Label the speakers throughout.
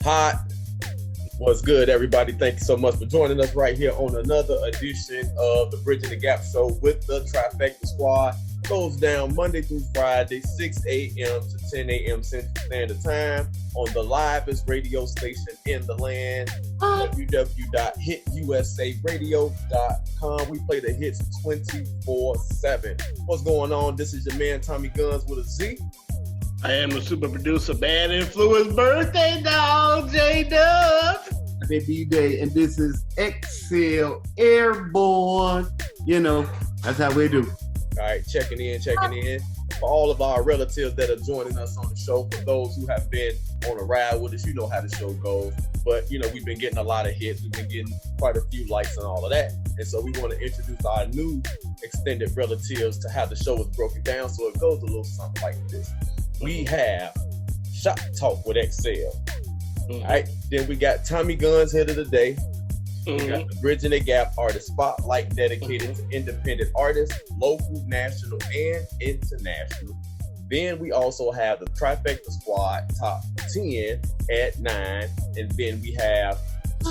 Speaker 1: Hot. What's good, everybody? Thank you so much for joining us right here on another edition of the Bridging the Gap Show with the Trifecta Squad. Goes down Monday through Friday, 6 a.m. to 10 a.m. Central Standard Time on the livest radio station in the land, www.hitusaradio.com. We play the hits 24/7. What's going on? This is your man, Tommy Gunz with a Z.
Speaker 2: I am the super producer, Bad Influence Birthday Dog, J-Dub.
Speaker 3: Happy B-Day, and this is XCell Airborne. You know, that's how we do.
Speaker 1: All right, checking in. For all of our relatives that are joining us on the show, for those who have been on a ride with us, you know how the show goes. But, you know, we've been getting a lot of hits. We've been getting quite a few likes and all of that. And so we want to introduce our new extended relatives to how the show is broken down. So it goes a little something like this. We have Shop Talk with XCell. All right. Then we got Tommy Gunz Hit of the Day. We got the Bridging the Gap Artist Spotlight dedicated to independent artists, local, national, and international. Then we also have the Trifecta Squad Top 10 at 9. And then we have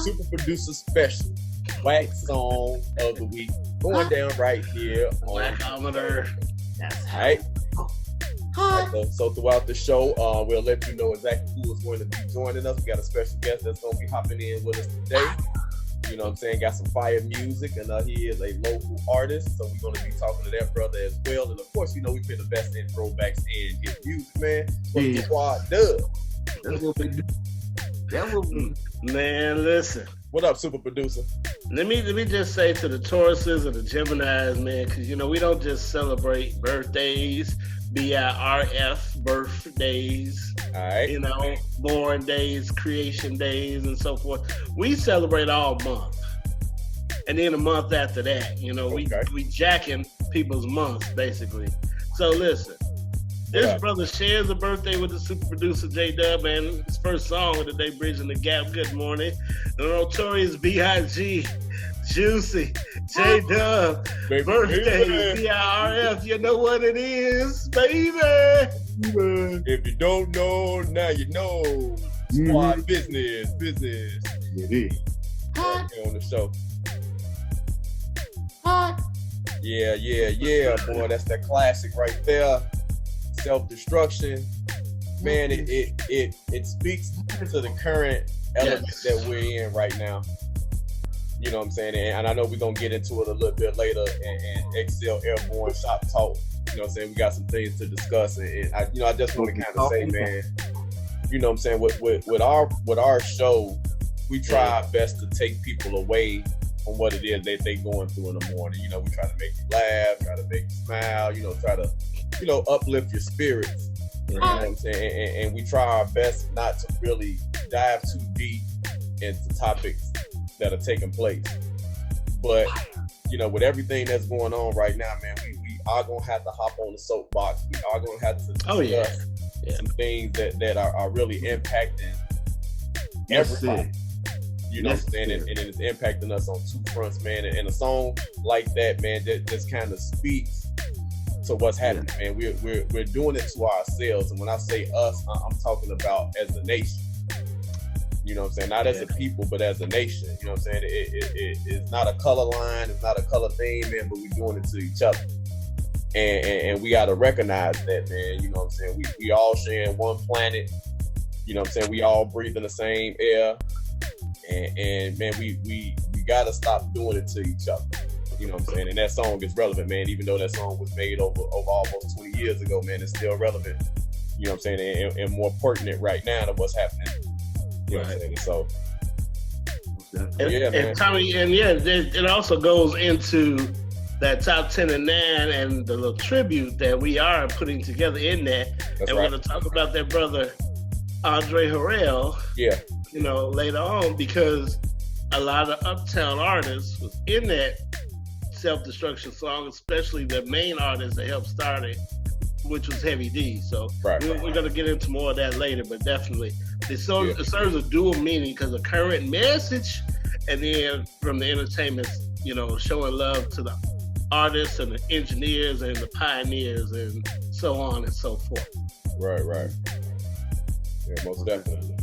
Speaker 1: Super Producer Special, Wack Song of the Week, going down right here on
Speaker 2: Wackometer.
Speaker 3: That's
Speaker 1: all right. So throughout the show, we'll let you know exactly who is going to be joining us. We got a special guest that's going to be hopping in with us today. You know what I'm saying? Got some fire music, and he is a local artist. So we're going to be talking to that brother as well. And of course, you know, we put the best in throwbacks and his music, man. What the squad does.
Speaker 3: That's what we do. That's what we do.
Speaker 2: Man, listen.
Speaker 1: What up, super producer?
Speaker 2: Let me just say to the Tauruses and the Geminis, man, because, you know, we don't just celebrate birthdays, BIRF birthdays,
Speaker 1: all right,
Speaker 2: you know, born days, creation days, and so forth. We celebrate all month. And then a month after that, you know, we jacking people's months, basically. So listen, this brother shares a birthday with the super producer J-Dub, and his first song of the day, Bridging the Gap. Good morning. The notorious B.I.G. Juicy, J-Dub, birthday, BIRF, you know what it is, baby.
Speaker 1: If you don't know, now you know. Squad business.
Speaker 3: It is.
Speaker 1: Right here on the show. Yeah, boy, that's that classic right there. Self-destruction. Man, it speaks to the current element that we're in right now. You know what I'm saying? And I know we're going to get into it a little bit later and XCell Airborne Shop Talk. You know what I'm saying? We got some things to discuss. And I just want to kind of say, man, you know what I'm saying? With our show, we try our best to take people away from what it is that they going through in the morning. You know, we try to make you laugh, try to make you smile, you know, try to, you know, uplift your spirits. You know what I'm saying? And we try our best not to really dive too deep into topics that are taking place. But, you know, with everything that's going on right now, man, we are going to have to hop on the soapbox. We are going to have to discuss some things that are really impacting everybody. You know what I'm saying? And it's impacting us on two fronts, man. And a song like that, man, that just kind of speaks to what's happening, man. We're doing it to ourselves. And when I say us, I'm talking about as a nation. You know what I'm saying? Not as a people, but as a nation. You know what I'm saying? It's not a color line. It's not a color thing, man, but we're doing it to each other. And we got to recognize that, man. You know what I'm saying? We all sharing one planet. You know what I'm saying? We all breathing the same air. And man, we got to stop doing it to each other. You know what I'm saying? And that song is relevant, man. Even though that song was made over almost 20 years ago, man, it's still relevant. You know what I'm saying? And more pertinent right now to what's happening. You know what I'm saying? So, man.
Speaker 2: And Tommy, it also goes into that top 10 and 9 and the little tribute that we are putting together in that. That's we're going to talk about that brother, Andre Harrell, you know, later on, because a lot of Uptown artists was in that self-destruction song, especially the main artist that helped start it, which was Heavy D. So we're going to get into more of that later, but definitely it serves a dual meaning because the current message, and then from the entertainment, you know, showing love to the artists and the engineers and the pioneers and so on and so forth.
Speaker 1: Right. Yeah, most definitely.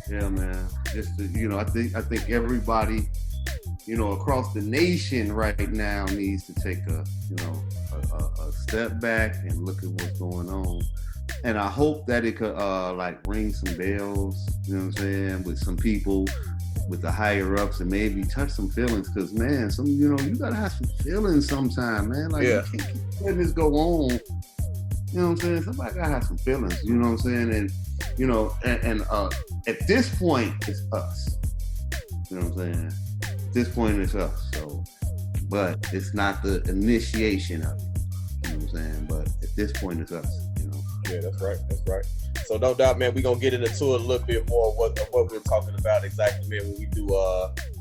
Speaker 3: Yeah, man. Just to, I think everybody, across the nation right now needs to take a step back and look at what's going on. And I hope that it could ring some bells, you know what I'm saying, with some people, with the higher ups, and maybe touch some feelings. Cause man, you gotta have some feelings sometime, man. Like you can't keep letting this go on. You know what I'm saying? Somebody gotta have some feelings, you know what I'm saying? And at this point it's us. You know what I'm saying? At this point it's us. So, but it's not the initiation of it. You know what I'm saying? But at this point it's us,
Speaker 1: Yeah, that's right. So no doubt, man, we're gonna get into it a little bit more of what we're talking about exactly, man, when we do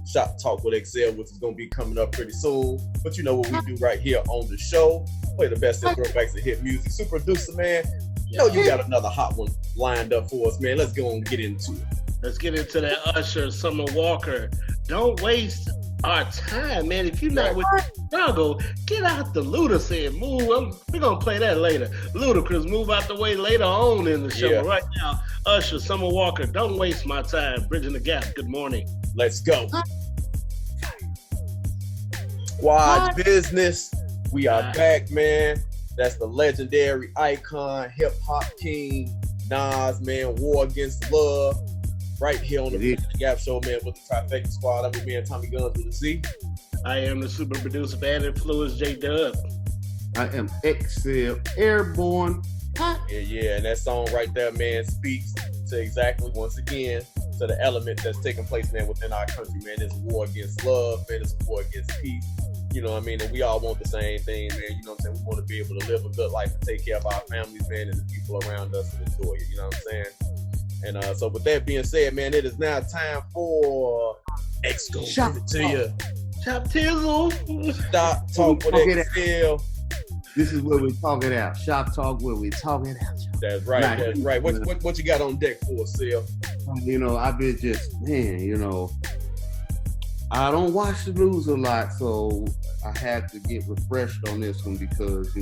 Speaker 1: Shop Talk with XCell, which is gonna be coming up pretty soon. But you know what we do right here on the show. Play the best of throwbacks and hit music. Super producer, man. You know you got another hot one lined up for us, man. Let's go and get into it.
Speaker 2: Let's get into that Usher, Summer Walker. Don't waste our time, man. If you're not with the struggle, get out the Ludacris and move. We're going to play that later. Ludacris, move out the way later on in the show. Yeah. Right now, Usher, Summer Walker, don't waste my time. Bridging the Gap. Good morning.
Speaker 1: Let's go. Squad business. We are back, man. That's the legendary icon, hip-hop king, Nas, man, War Against Love. Right here on the Bridging the Gap show, man, with the Trifecta Squad. I'm your man, Tommy Gunz with a Z.
Speaker 2: I am the super producer, Bad Influence, J-Dub.
Speaker 3: I am XCell, Airborne.
Speaker 1: Yeah, and that song right there, man, speaks to exactly, once again, to the element that's taking place, man, within our country, man. It's a war against love, man. It's a war against peace. You know what I mean? And we all want the same thing, man. You know what I'm saying? We want to be able to live a good life and take care of our families, man, and the people around us and enjoy it. You know what I'm saying? And so with that being said, man, it is now time for X Go Give It To You.
Speaker 2: Chop Tizzle.
Speaker 1: Stop Talk with XCell.
Speaker 3: This is where we talk it out. Shop Talk where we talk it out.
Speaker 1: That's right. That's right. What you got on deck for us, Cell?
Speaker 3: I've been just, I don't watch the news a lot, so I had to get refreshed on this one because,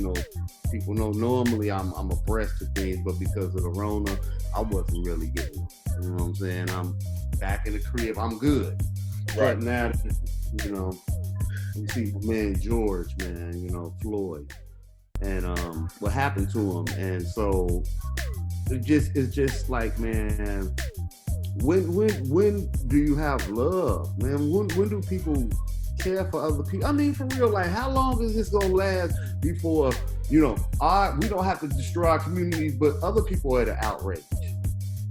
Speaker 3: people know normally I'm abreast of things, but because of the Rona, I wasn't really getting them. You know what I'm saying? I'm back in the crib. I'm good. Right. But now, you see my man George, man, Floyd, and what happened to him. And so it's just like, man, when do you have love, man? When do people care for other people? I mean, for real, like, how long is this gonna last before, we don't have to destroy our communities, but other people are at an outrage?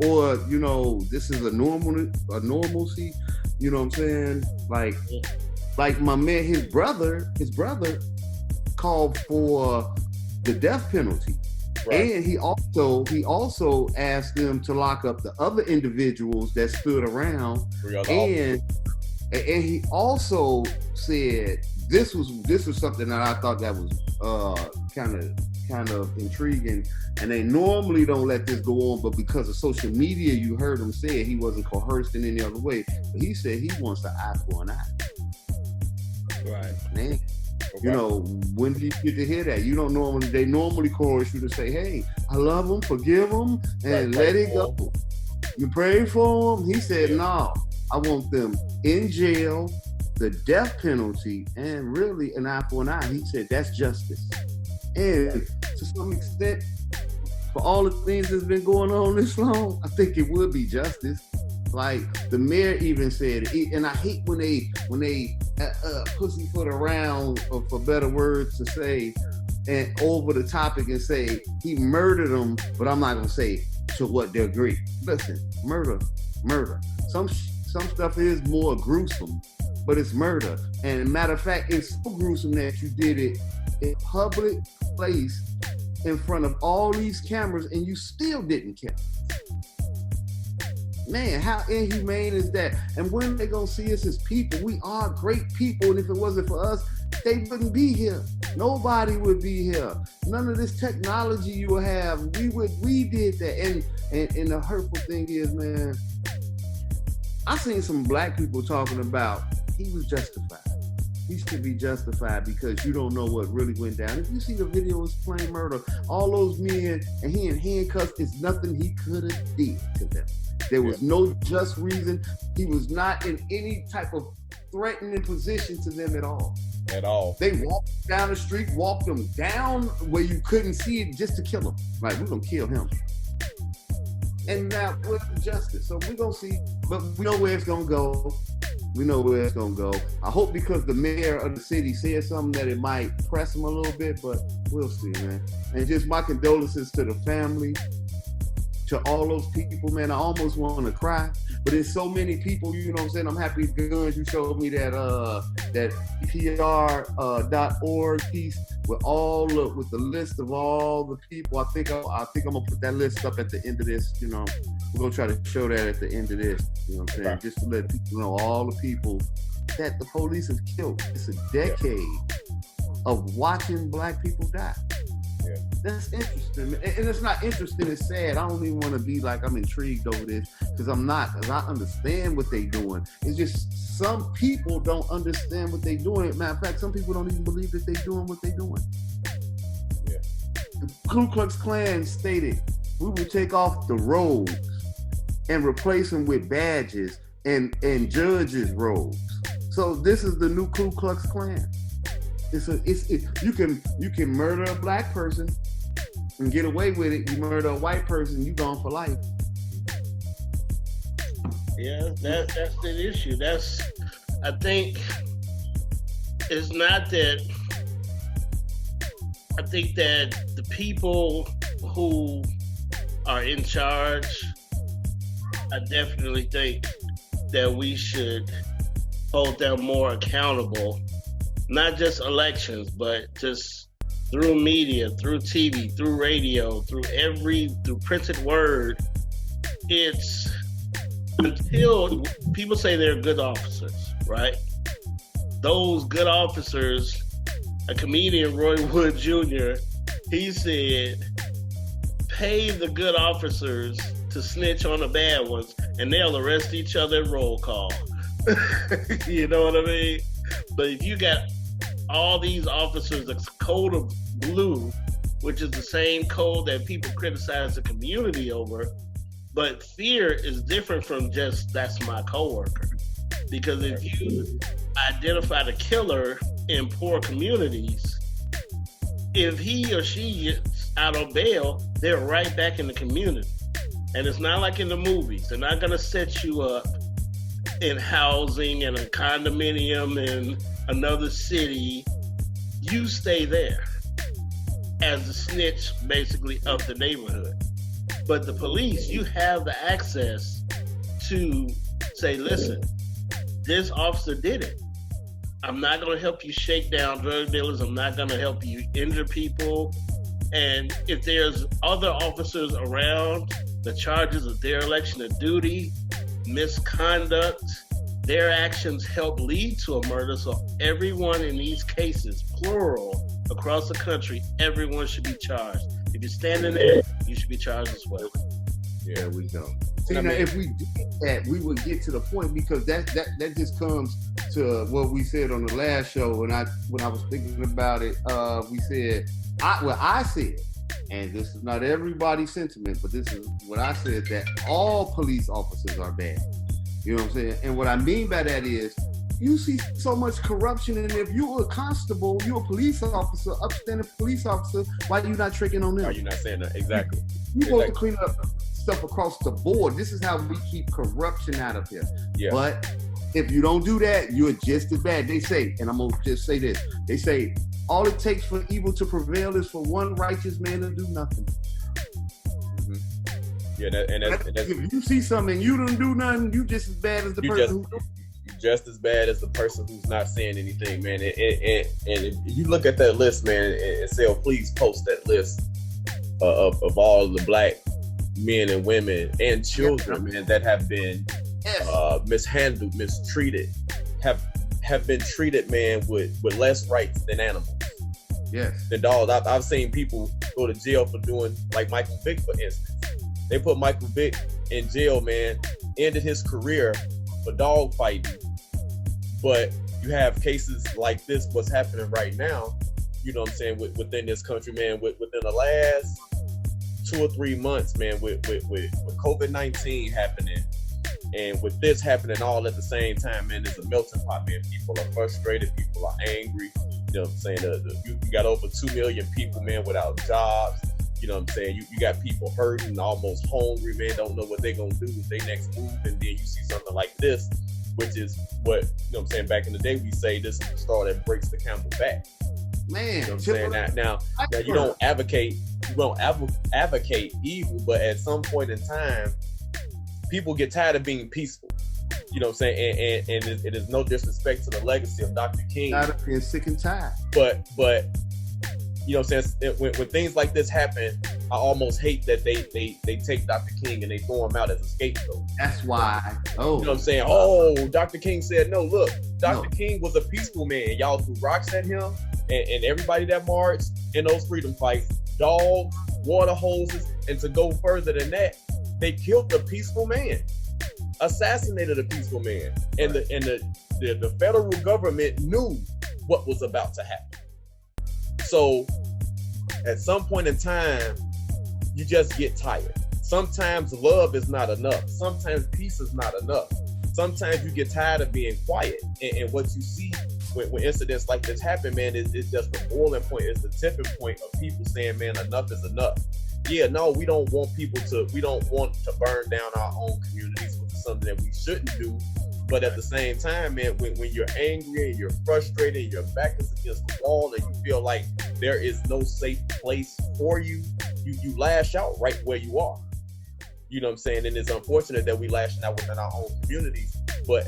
Speaker 3: Or, this is a normalcy, you know what I'm saying? Like my man, his brother called for the death penalty. Right. And he also asked them to lock up the other individuals that stood around. And he also said this was something that I thought that was kind of intriguing. And they normally don't let this go on, but because of social media, you heard him say it, he wasn't coerced in any other way. But he said he wants an eye for an eye.
Speaker 2: Right.
Speaker 3: Man. When do you get to hear that? They normally coerce you to say, hey, I love them, forgive them, and let it go. You pray for them? He said, no, I want them in jail, the death penalty, and really an eye for an eye. He said, that's justice. And to some extent, for all the things that's been going on this long, I think it would be justice. Like the mayor even said it, and I hate when they pussyfoot around, or for better words to say, and over the topic and say he murdered them, but I'm not gonna say to what degree. Listen, murder. Some stuff is more gruesome, but it's murder. And matter of fact, it's so gruesome that you did it in public place in front of all these cameras, and you still didn't care. Man, how inhumane is that? And when are they gonna see us as people? We are great people, and if it wasn't for us, they wouldn't be here. Nobody would be here. None of this technology you will have. We did that. And the hurtful thing is, man, I seen some black people talking about he was justified. he should be justified because you don't know what really went down. If you see the video, it's plain murder. All those men and he in handcuffs, is nothing he could have did to them. There was no just reason. He was not in any type of threatening position to them at all.
Speaker 1: At all.
Speaker 3: They walked down the street, walked them down where you couldn't see it just to kill him. Like, we're gonna kill him. And now where's the justice? So we're gonna see, but we know where it's gonna go. We know where it's gonna go. I hope because the mayor of the city said something that it might press him a little bit, but we'll see, man. And just my condolences to the family, to all those people, man. I almost want to cry, but there's so many people, you know what I'm saying? I'm happy, Gunz, you showed me that PR.org piece with with the list of all the people. I think I'm gonna put that list up at the end of this. You know, we're gonna try to show that at the end of this. You know what I'm saying? Right. Just to let people know all the people that the police have killed. It's a decade of watching Black people die. Yeah. That's interesting. And it's not interesting, it's sad. I don't even want to be like I'm intrigued over this, because I'm not, because I understand what they're doing. It's just some people don't understand what they're doing. Matter of fact, some people don't even believe that they're doing what they're doing. Yeah. The Ku Klux Klan stated, we will take off the robes and replace them with badges and judges' robes. So this is the new Ku Klux Klan. You can murder a Black person and get away with it. You murder a white person, you gone for life.
Speaker 2: Yeah, that's the issue. I think it's not that. I think that the people who are in charge, I definitely think that we should hold them more accountable. Not just elections, but just through media, through TV, through radio, through printed word. It's until people say they're good officers, right? Those good officers, a comedian, Roy Wood Jr., he said, pay the good officers to snitch on the bad ones, and they'll arrest each other at roll call. You know what I mean? But if you got all these officers, the code of blue, which is the same code that people criticize the community over, but fear is different from just, that's my coworker. Because if you identify the killer in poor communities, if he or she gets out on bail, they're right back in the community. And it's not like in the movies. They're not gonna set you up in housing and a condominium in another city. You stay there as the snitch, basically, of the neighborhood. But the police, you have the access to say, listen, this officer did it. I'm not going to help you shake down drug dealers. I'm not going to help you injure people. And if there's other officers around, the charges of dereliction of duty, misconduct, their actions help lead to a murder. So everyone in these cases, plural, across the country, everyone should be charged. If you're standing there, you should be charged as well.
Speaker 3: Yeah, there we go. See, now, if we did that, we would get to the point, because that just comes to what we said on the last show. When I was thinking about it, we said, I said, and this is not everybody's sentiment, but this is what I said, that all police officers are bad. You know what I'm saying? And what I mean by that is, you see so much corruption, and if you're a constable, you're a police officer, upstanding police officer, why are you not tricking on them?
Speaker 1: Are you not saying that? Exactly.
Speaker 3: You're supposed to clean up stuff across the board. This is how we keep corruption out of here. Yeah. But if you don't do that, you're just as bad. They say, and I'm going to just say this, they say, all it takes for evil to prevail is for one righteous man to do nothing.
Speaker 1: Mm-hmm. Yeah, that's,
Speaker 3: if you see something and you don't do nothing, you just as bad as the person who
Speaker 1: just as bad as the person who's not saying anything, man. And if you look at that list, man, and say, please post that list of all the Black men and women and children, man, that have been mishandled, mistreated, have been treated, man, with less rights than animals.
Speaker 3: Yes.
Speaker 1: Than dogs. I've seen people go to jail for doing, like Michael Vick, for instance. They put Michael Vick in jail, man, ended his career for dog fighting. But you have cases like this, what's happening right now, you know what I'm saying, within this country, man, within the last 2 or 3 months, man, with COVID-19 happening, and with this happening all at the same time, man, it's a melting pot, man. People are frustrated, people are angry, you know what I'm saying? You got over 2 million people, man, without jobs. You know what I'm saying? You got people hurting, almost hungry, man, don't know what they're going to do with their next move. And then you see something like this, which is what, you know what I'm saying, back in the day, we say this is the straw that breaks the camel's back.
Speaker 3: Man,
Speaker 1: you know what I'm saying? Now you don't advocate evil, but at some point in time, people get tired of being peaceful. You know what I'm saying? And it is no disrespect to the legacy of Dr. King.
Speaker 3: Tired of being sick and tired.
Speaker 1: But you know what I'm saying? When things like this happen, I almost hate that they take Dr. King and they throw him out as a scapegoat.
Speaker 3: That's why.
Speaker 1: You know what I'm saying? Oh, Dr. King said no. Look, Dr. King was a peaceful man. Y'all threw rocks at him, and everybody that marched in those freedom fights, dogs, water hoses, and to go further than that, they killed the peaceful man, assassinated a peaceful man, and the federal government knew what was about to happen. So at some point in time, you just get tired. Sometimes love is not enough. Sometimes peace is not enough. Sometimes you get tired of being quiet. And what you see when incidents like this happen, man, is just the boiling point. It's the tipping point of people saying, man, enough is enough. Yeah, no, we don't want to burn down our own communities, which is something that we shouldn't do. But at the same time, man, when you're angry and you're frustrated, your back is against the wall, and you feel like there is no safe place for you, you lash out right where you are. You know what I'm saying? And it's unfortunate that we lashing out within our own communities. But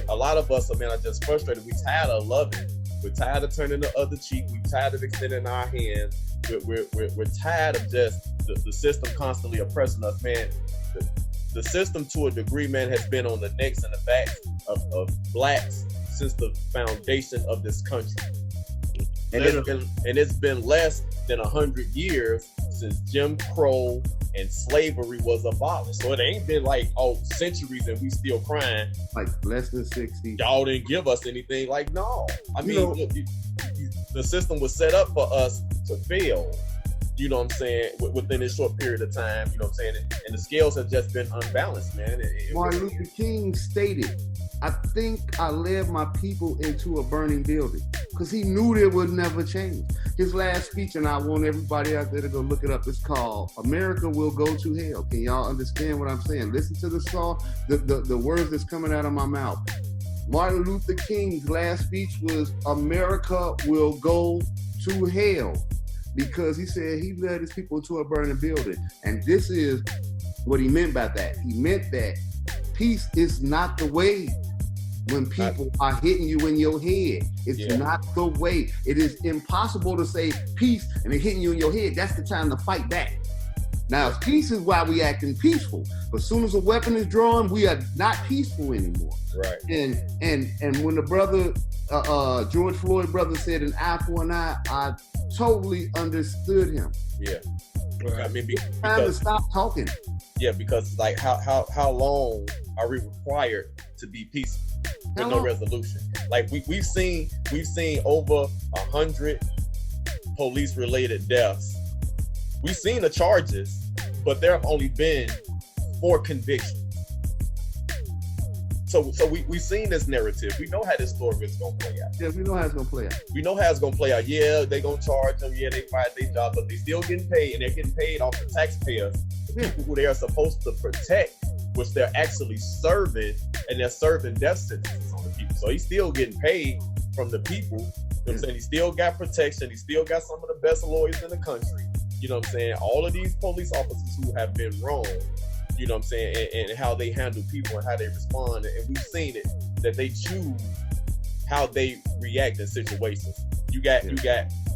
Speaker 1: a lot of us, man, are just frustrated. We're tired of loving. We're tired of turning the other cheek. We're tired of extending our hands. We're tired of just the system constantly oppressing us, man. The system, to a degree, man, has been on the necks and the backs of blacks since the foundation of this country. And it's been less than 100 years since Jim Crow and slavery was abolished. So it ain't been like, centuries and we still crying.
Speaker 3: Like less than 60.
Speaker 1: Y'all didn't give us anything. Like, no. I mean, the system was set up for us to fail. You know what I'm saying, within this short period of time, you know what I'm saying? And the scales have just been unbalanced, man.
Speaker 3: Martin Luther King stated, I think I led my people into a burning building, because he knew it would never change. His last speech, and I want everybody out there to go look it up, it's called America Will Go to Hell. Can y'all understand what I'm saying? Listen to the song, the words that's coming out of my mouth. Martin Luther King's last speech was, America will go to hell. Because he said he led his people to a burning building. And this is what he meant by that. He meant that peace is not the way when people are hitting you in your head. It's not the way. It is impossible to say peace and they're hitting you in your head. That's the time to fight back. Now, peace is why we acting peaceful. But as soon as a weapon is drawn, we are not peaceful anymore.
Speaker 1: Right.
Speaker 3: And when the brother, George Floyd brother said an eye for an eye, I totally understood him.
Speaker 1: Yeah.
Speaker 3: Right. I mean, it's time to stop talking.
Speaker 1: Yeah, because like how long are we required to be peaceful with no resolution? Like we've seen over 100 police related deaths. We've seen the charges, but there have only been 4 convictions. So we've seen this narrative. We know how this story is going to play out.
Speaker 3: Yeah, we know how it's going to play out.
Speaker 1: We know how it's going to play out. Yeah, they're going to charge them. Yeah, they fired their job, but they still getting paid, and they're getting paid off the taxpayers, the people who they are supposed to protect, which they're actually serving, and they're serving death sentences on the people. So he's still getting paid from the people. You know what I'm saying? He still got protection. He still got some of the best lawyers in the country. You know what I'm saying? All of these police officers who have been wronged, you know what I'm saying, and how they handle people and how they respond. And we've seen it, that they choose how they react in situations. You got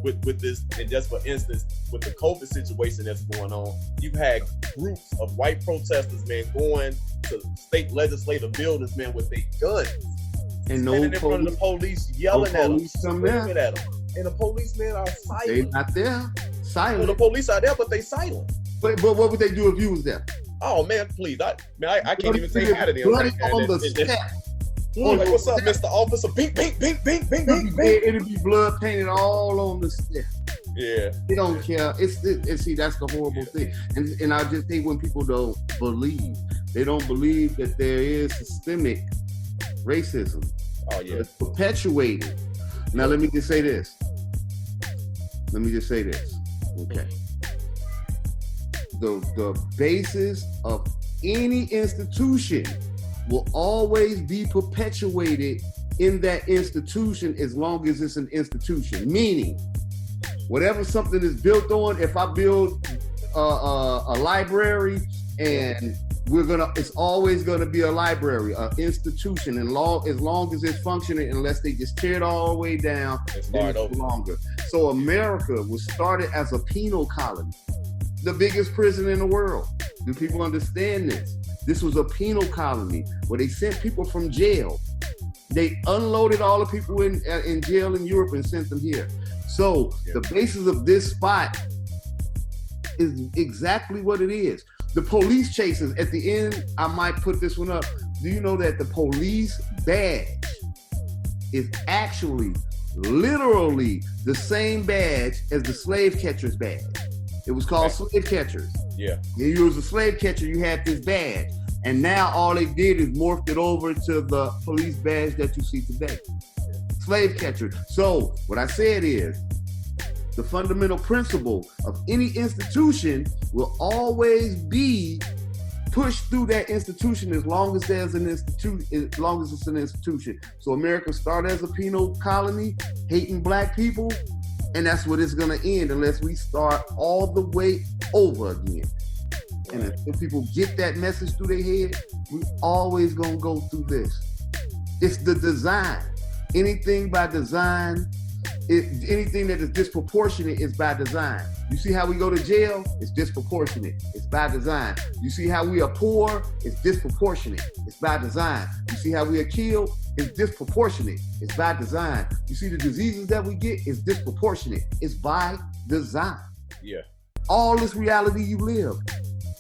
Speaker 1: with this, and just for instance, with the COVID situation that's going on, you've had groups of white protesters, man, going to state legislative buildings, man, with their guns. And standing in front of the police, yelling at them, screaming at them. And the policemen are silent.
Speaker 3: They're not there. Silent.
Speaker 1: Well, the police are there, but they silent.
Speaker 3: But what would they do if you was there?
Speaker 1: Oh man, please! I can't even say hi to them.
Speaker 3: Bloody on the step.
Speaker 1: Like, what's up, Mr. Officer? Bing, bing, bing, bing, bing, bing, bing.
Speaker 3: It'll be blood painted all on the step.
Speaker 1: Yeah.
Speaker 3: They don't care. And see, that's the horrible thing. And I just hate when people don't believe. They don't believe that there is systemic racism.
Speaker 1: Oh, yeah.
Speaker 3: It's perpetuated. Now, let me just say this. Okay. The basis of any institution will always be perpetuated in that institution as long as it's an institution. Meaning, whatever something is built on, if I build a library and it's always gonna be a library, an institution, and as long as it's functioning, unless they just tear it all the way down, it's no longer. So America was started as a penal colony, the biggest prison in the world. Do people understand this? This was a penal colony where they sent people from jail. They unloaded all the people in jail in Europe and sent them here. So the basis of this spot is exactly what it is. The police chases at the end, I might put this one up. Do you know that the police badge is actually literally the same badge as the slave catcher's badge? It was called slave catchers.
Speaker 1: Yeah.
Speaker 3: If you was a slave catcher, you had this badge. And now all they did is morphed it over to the police badge that you see today. Slave catcher. So what I said is, the fundamental principle of any institution will always be pushed through that institution as long as there's an institution, as long as it's an institution. So America started as a penal colony, hating black people, and that's what it's gonna end unless we start all the way over again. And until people get that message through their head, we always gonna go through this. It's the design. Anything by design, anything that is disproportionate is by design. You see how we go to jail? It's disproportionate. It's by design. You see how we are poor? It's disproportionate. It's by design. You see how we are killed? It's disproportionate. It's by design. You see the diseases that we get? It's disproportionate. It's by design.
Speaker 1: Yeah.
Speaker 3: All this reality you live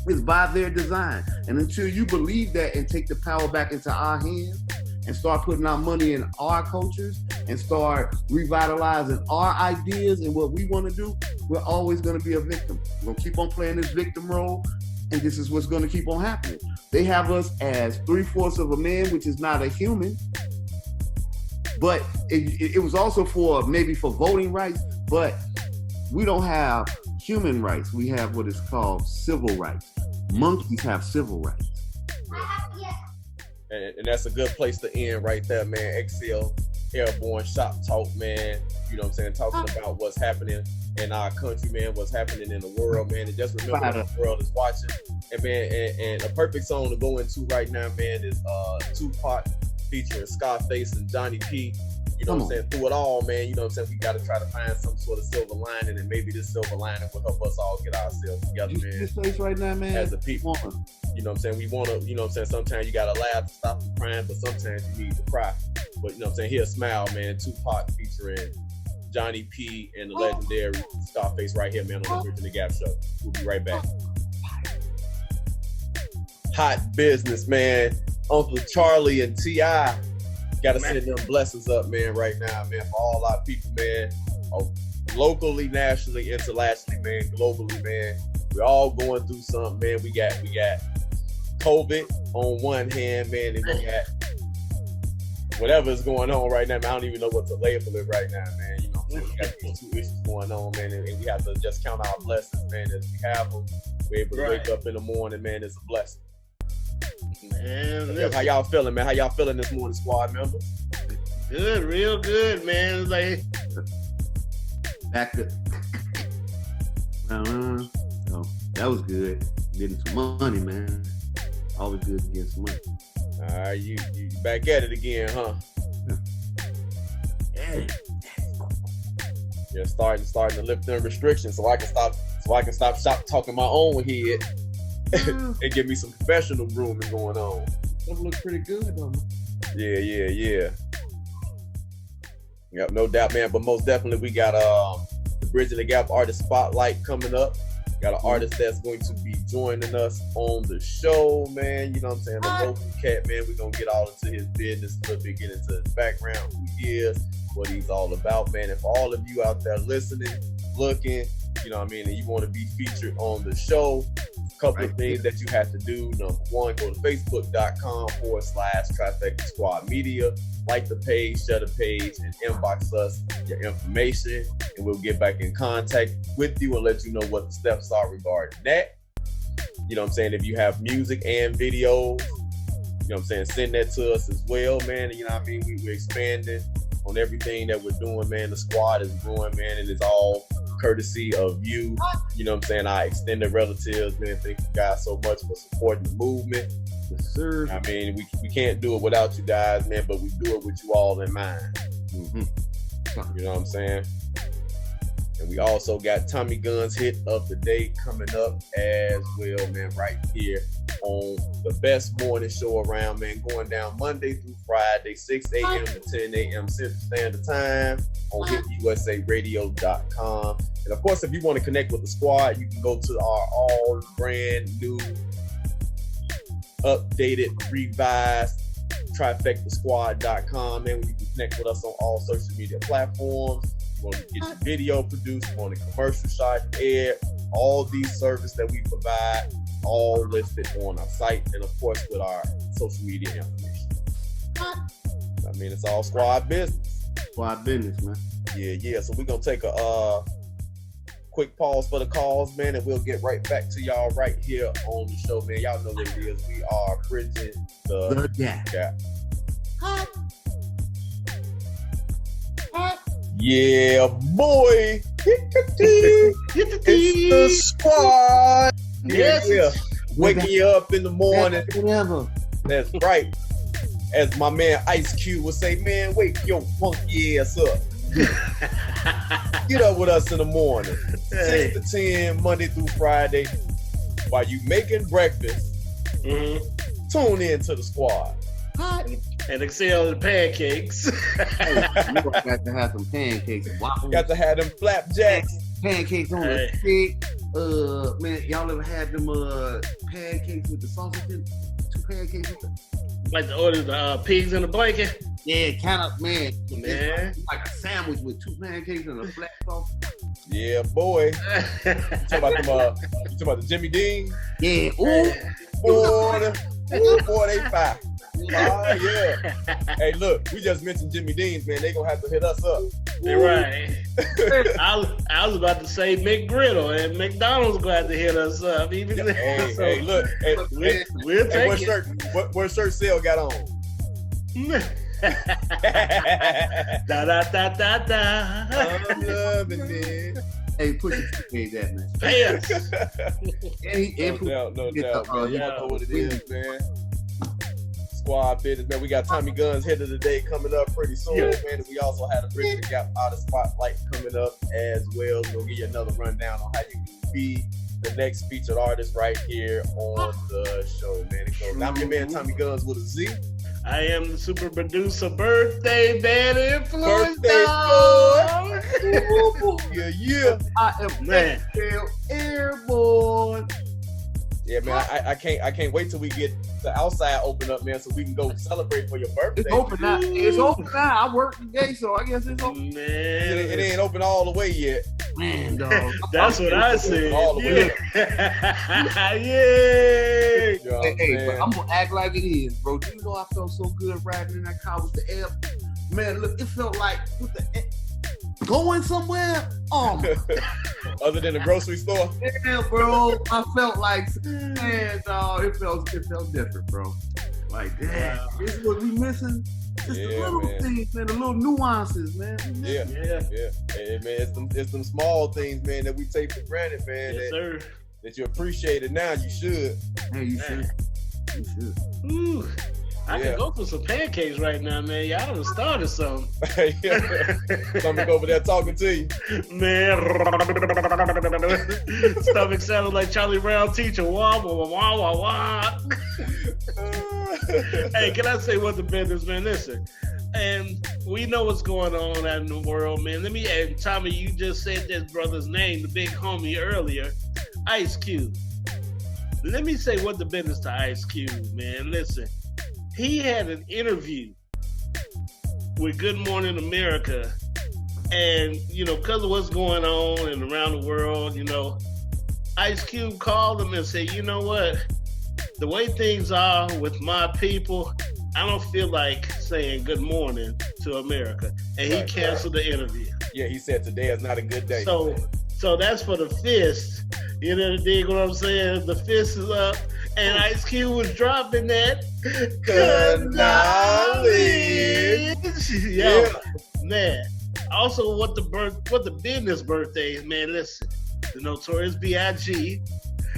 Speaker 3: is by their design. And until you believe that and take the power back into our hands and start putting our money in our cultures and start revitalizing our ideas and what we want to do, we're always going to be a victim. We're going to keep on playing this victim role, and this is what's going to keep on happening. They have us as 3/4 of a man, which is not a human, but it was also maybe for voting rights, but we don't have human rights. We have what is called civil rights. Monkeys have civil rights.
Speaker 1: And that's a good place to end right there, man. XCell Airborne Shop Talk, man. You know what I'm saying? Talking about what's happening in our country, man, what's happening in the world, man. And just remember that the world is watching. And man, and a perfect song to go into right now, man, is Tupac featuring Scarface and Johnny P. You know what I'm saying? Through it all, man, you know what I'm saying? We got to try to find some sort of silver lining, and maybe this silver lining will help us all get ourselves together, man.
Speaker 3: This place right now, man.
Speaker 1: As a people, you know what I'm saying? We want to, you know what I'm saying? Sometimes you got to laugh to stop from crying, but sometimes you need to cry. But, you know what I'm saying? Here's Smile, man. Tupac featuring Johnny P and the legendary Scarface right here, man, on the Bridge in the Gap show. We'll be right back. Hot business, man. Uncle Charlie and T.I. Got to send them blessings up, man, right now, man, for all our people, man. Locally, nationally, internationally, man, globally, man. We're all going through something, man. We got COVID on one hand, man, and we got whatever's going on right now, man. I don't even know what to label it right now, man. You know what I'm saying? We got these two issues going on, man, and we have to just count our blessings, man, as we have them. We're able to wake up in the morning, man. It's a blessing. Man, how y'all feeling, man? How y'all feeling this morning, squad members?
Speaker 2: Good, real good, man. It's like
Speaker 3: back to no, that was good. Getting some money, man. Always good to get some money.
Speaker 1: All right, you back at it again, huh? Yeah, starting to lift them restrictions so I can stop talking my own head. And give me some professional grooming going on.
Speaker 3: That looks pretty good, though.
Speaker 1: Yeah. Yep, no doubt, man. But most definitely, we got the Bridge in the Gap Artist Spotlight coming up. Got an artist that's going to be joining us on the show, man. You know what I'm saying? The local cat, man. We're going to get all into his business, a little bit, get into his background, who he is, what he's all about, man. And for all of you out there listening, looking, you know what I mean, and you want to be featured on the show, a couple of things that you have to do. Number one, go to facebook.com/Trifecta Squad Media. Like the page, share the page, and inbox us your information, and we'll get back in contact with you and let you know what the steps are regarding that. You know what I'm saying? If you have music and videos, you know what I'm saying, send that to us as well, man. And you know what I mean? We're expanding on everything that we're doing, man. The squad is growing, man, and it's all courtesy of you. You know what I'm saying? Our extended relatives, man. Thank you guys so much for supporting the movement.
Speaker 3: Yes, sir.
Speaker 1: I mean, we can't do it without you guys, man, but we do it with you all in mind.
Speaker 3: Mm-hmm.
Speaker 1: You know what I'm saying? And we also got Tommy Gunz Hit of the Day coming up as well, man, right here on the best morning show around, man, going down Monday through Friday, 6 a.m. to 10 a.m. Central Standard Time on HitUSARadio.com. And of course, if you want to connect with the squad, you can go to our all brand new, updated, revised trifectasquad.com, and you can connect with us on all social media platforms. You want to get your video produced, you want a commercial shot aired, all these services that we provide, all listed on our site, and of course with our social media information. I mean, it's all squad business.
Speaker 3: Squad business, man.
Speaker 1: Yeah. So we're gonna take a quick pause for the calls, man, and we'll get right back to y'all right here on the show, man. Y'all know what it is. We are bridging the gap. Yeah, boy. It's the squad. Yeah. Waking you up in the morning. That's right. As my man Ice Cube would say, man, wake your funky ass up. Get up with us in the morning. 6 to 10, Monday through Friday. While you making breakfast, tune in to the squad.
Speaker 2: And XCell and pancakes.
Speaker 3: Hey, you got to have some pancakes. Waffles.
Speaker 1: Got to have them flapjacks.
Speaker 3: Pancakes on the stick. Man, y'all ever had them pancakes with the sausage in? 2 pancakes with the...
Speaker 2: Like the order the pigs in a blanket.
Speaker 3: Yeah, kind of, man.
Speaker 2: Like
Speaker 3: a sandwich with 2 pancakes and a flat sauce.
Speaker 1: Yeah, boy. You talking about the Jimmy Dean?
Speaker 3: Yeah. Ooh.
Speaker 1: Boy, they fire. Oh, yeah. Hey, look, we just mentioned Jimmy Dean's, man. They gonna have to hit us up.
Speaker 2: You're right. I was about to say McGriddle, and McDonald's gonna have to hit us up. Even
Speaker 1: hey, look. Hey,
Speaker 2: we'll take it.
Speaker 1: What shirt Sale got on?
Speaker 2: Da da da da da.
Speaker 1: I'm loving it.
Speaker 3: Hey, push it made that, man.
Speaker 2: Pay us.
Speaker 1: No doubt, man. Y'all know what it is, man. Squad business, man. We got Tommy Gunz Hit of the Day coming up pretty soon, man. And we also had a Bridge the Gap out of Spotlight coming up as well. We'll give you another rundown on how you can be the next featured artist right here on the show, man. I'm your man Tommy Gunz with a Z.
Speaker 2: I am the super producer, birthday bad influence.
Speaker 1: Birthday boy. Yeah.
Speaker 3: I am man. Airborne.
Speaker 1: Yeah, man. I can't wait till we get the outside open up, man, so we can go celebrate for your birthday.
Speaker 3: It's open now. I work today, so I guess it's open.
Speaker 2: Man,
Speaker 1: it ain't open all the way yet.
Speaker 3: Man, dog.
Speaker 2: That's what I said.
Speaker 1: All the way.
Speaker 2: Yeah.
Speaker 3: Hey, but I'm gonna act like it is, bro. Do you know I felt so good riding in that car with the air? Man, look, it felt like with the air. Going somewhere? Oh,
Speaker 1: other than the grocery store?
Speaker 3: Yeah, bro. I felt like, man, dog. It felt different, bro. Like, damn, this is what we missing. Just the little things, man. The little nuances, man.
Speaker 1: Yeah. Hey, man, it's them small things, man, that we take for granted, man.
Speaker 2: Yes, sir.
Speaker 1: That you appreciate it now. You should.
Speaker 3: Hey, you should.
Speaker 2: Ooh. I can go for some pancakes right now, man. Y'all done started something.
Speaker 1: Something over there talking to you.
Speaker 2: Man, stomach sounded like Charlie Brown teacher. Wah, wah, wah, wah, wah. Hey, can I say what the business, man? Listen, and we know what's going on out in the world, man. Tommy, you just said this brother's name, the big homie earlier. Ice Cube. Let me say what the business to Ice Cube, man. Listen, he had an interview with Good Morning America, and because of what's going on and around the world, Ice Cube called him and said, you know what, the way things are with my people, I don't feel like saying good morning to America, and he canceled the interview.
Speaker 1: Yeah, he said today is not a good day.
Speaker 2: So that's for the fist. You know, dig what I'm saying? The fist is up, and Ice Cube was dropping that.
Speaker 1: Good knowledge.
Speaker 2: Yo, man. Also, what the business birthdays, man. Listen, the Notorious B.I.G.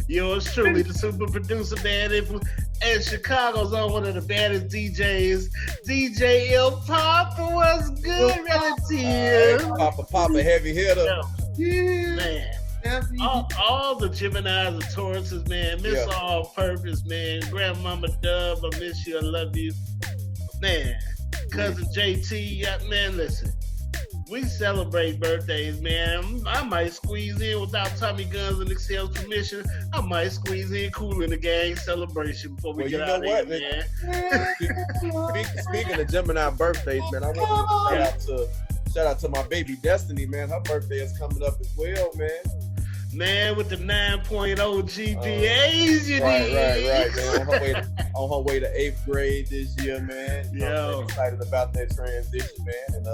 Speaker 2: Yours truly, the super producer, man. And Chicago's on one of the baddest DJs. DJ Il Papa was good, relative.
Speaker 1: Papa, heavy hitter.
Speaker 2: Yeah. Man. All the Geminis and Tauruses, man. Miss All Purpose, man. Grandmama Dub, I miss you, I love you. Man, Cousin JT, man, listen. We celebrate birthdays, man. I might squeeze in without Tommy Gunz and XCell's permission. I might squeeze in Cool in the Gang celebration before we get out of here, man.
Speaker 1: Speaking of Gemini birthdays, man, I want to shout out to my baby Destiny, man. Her birthday is coming up as well, man.
Speaker 2: Man, with the 9.0 GPAs, you
Speaker 1: need. Right, man. On her way to 8th grade this year, man. I'm excited about that transition, man. And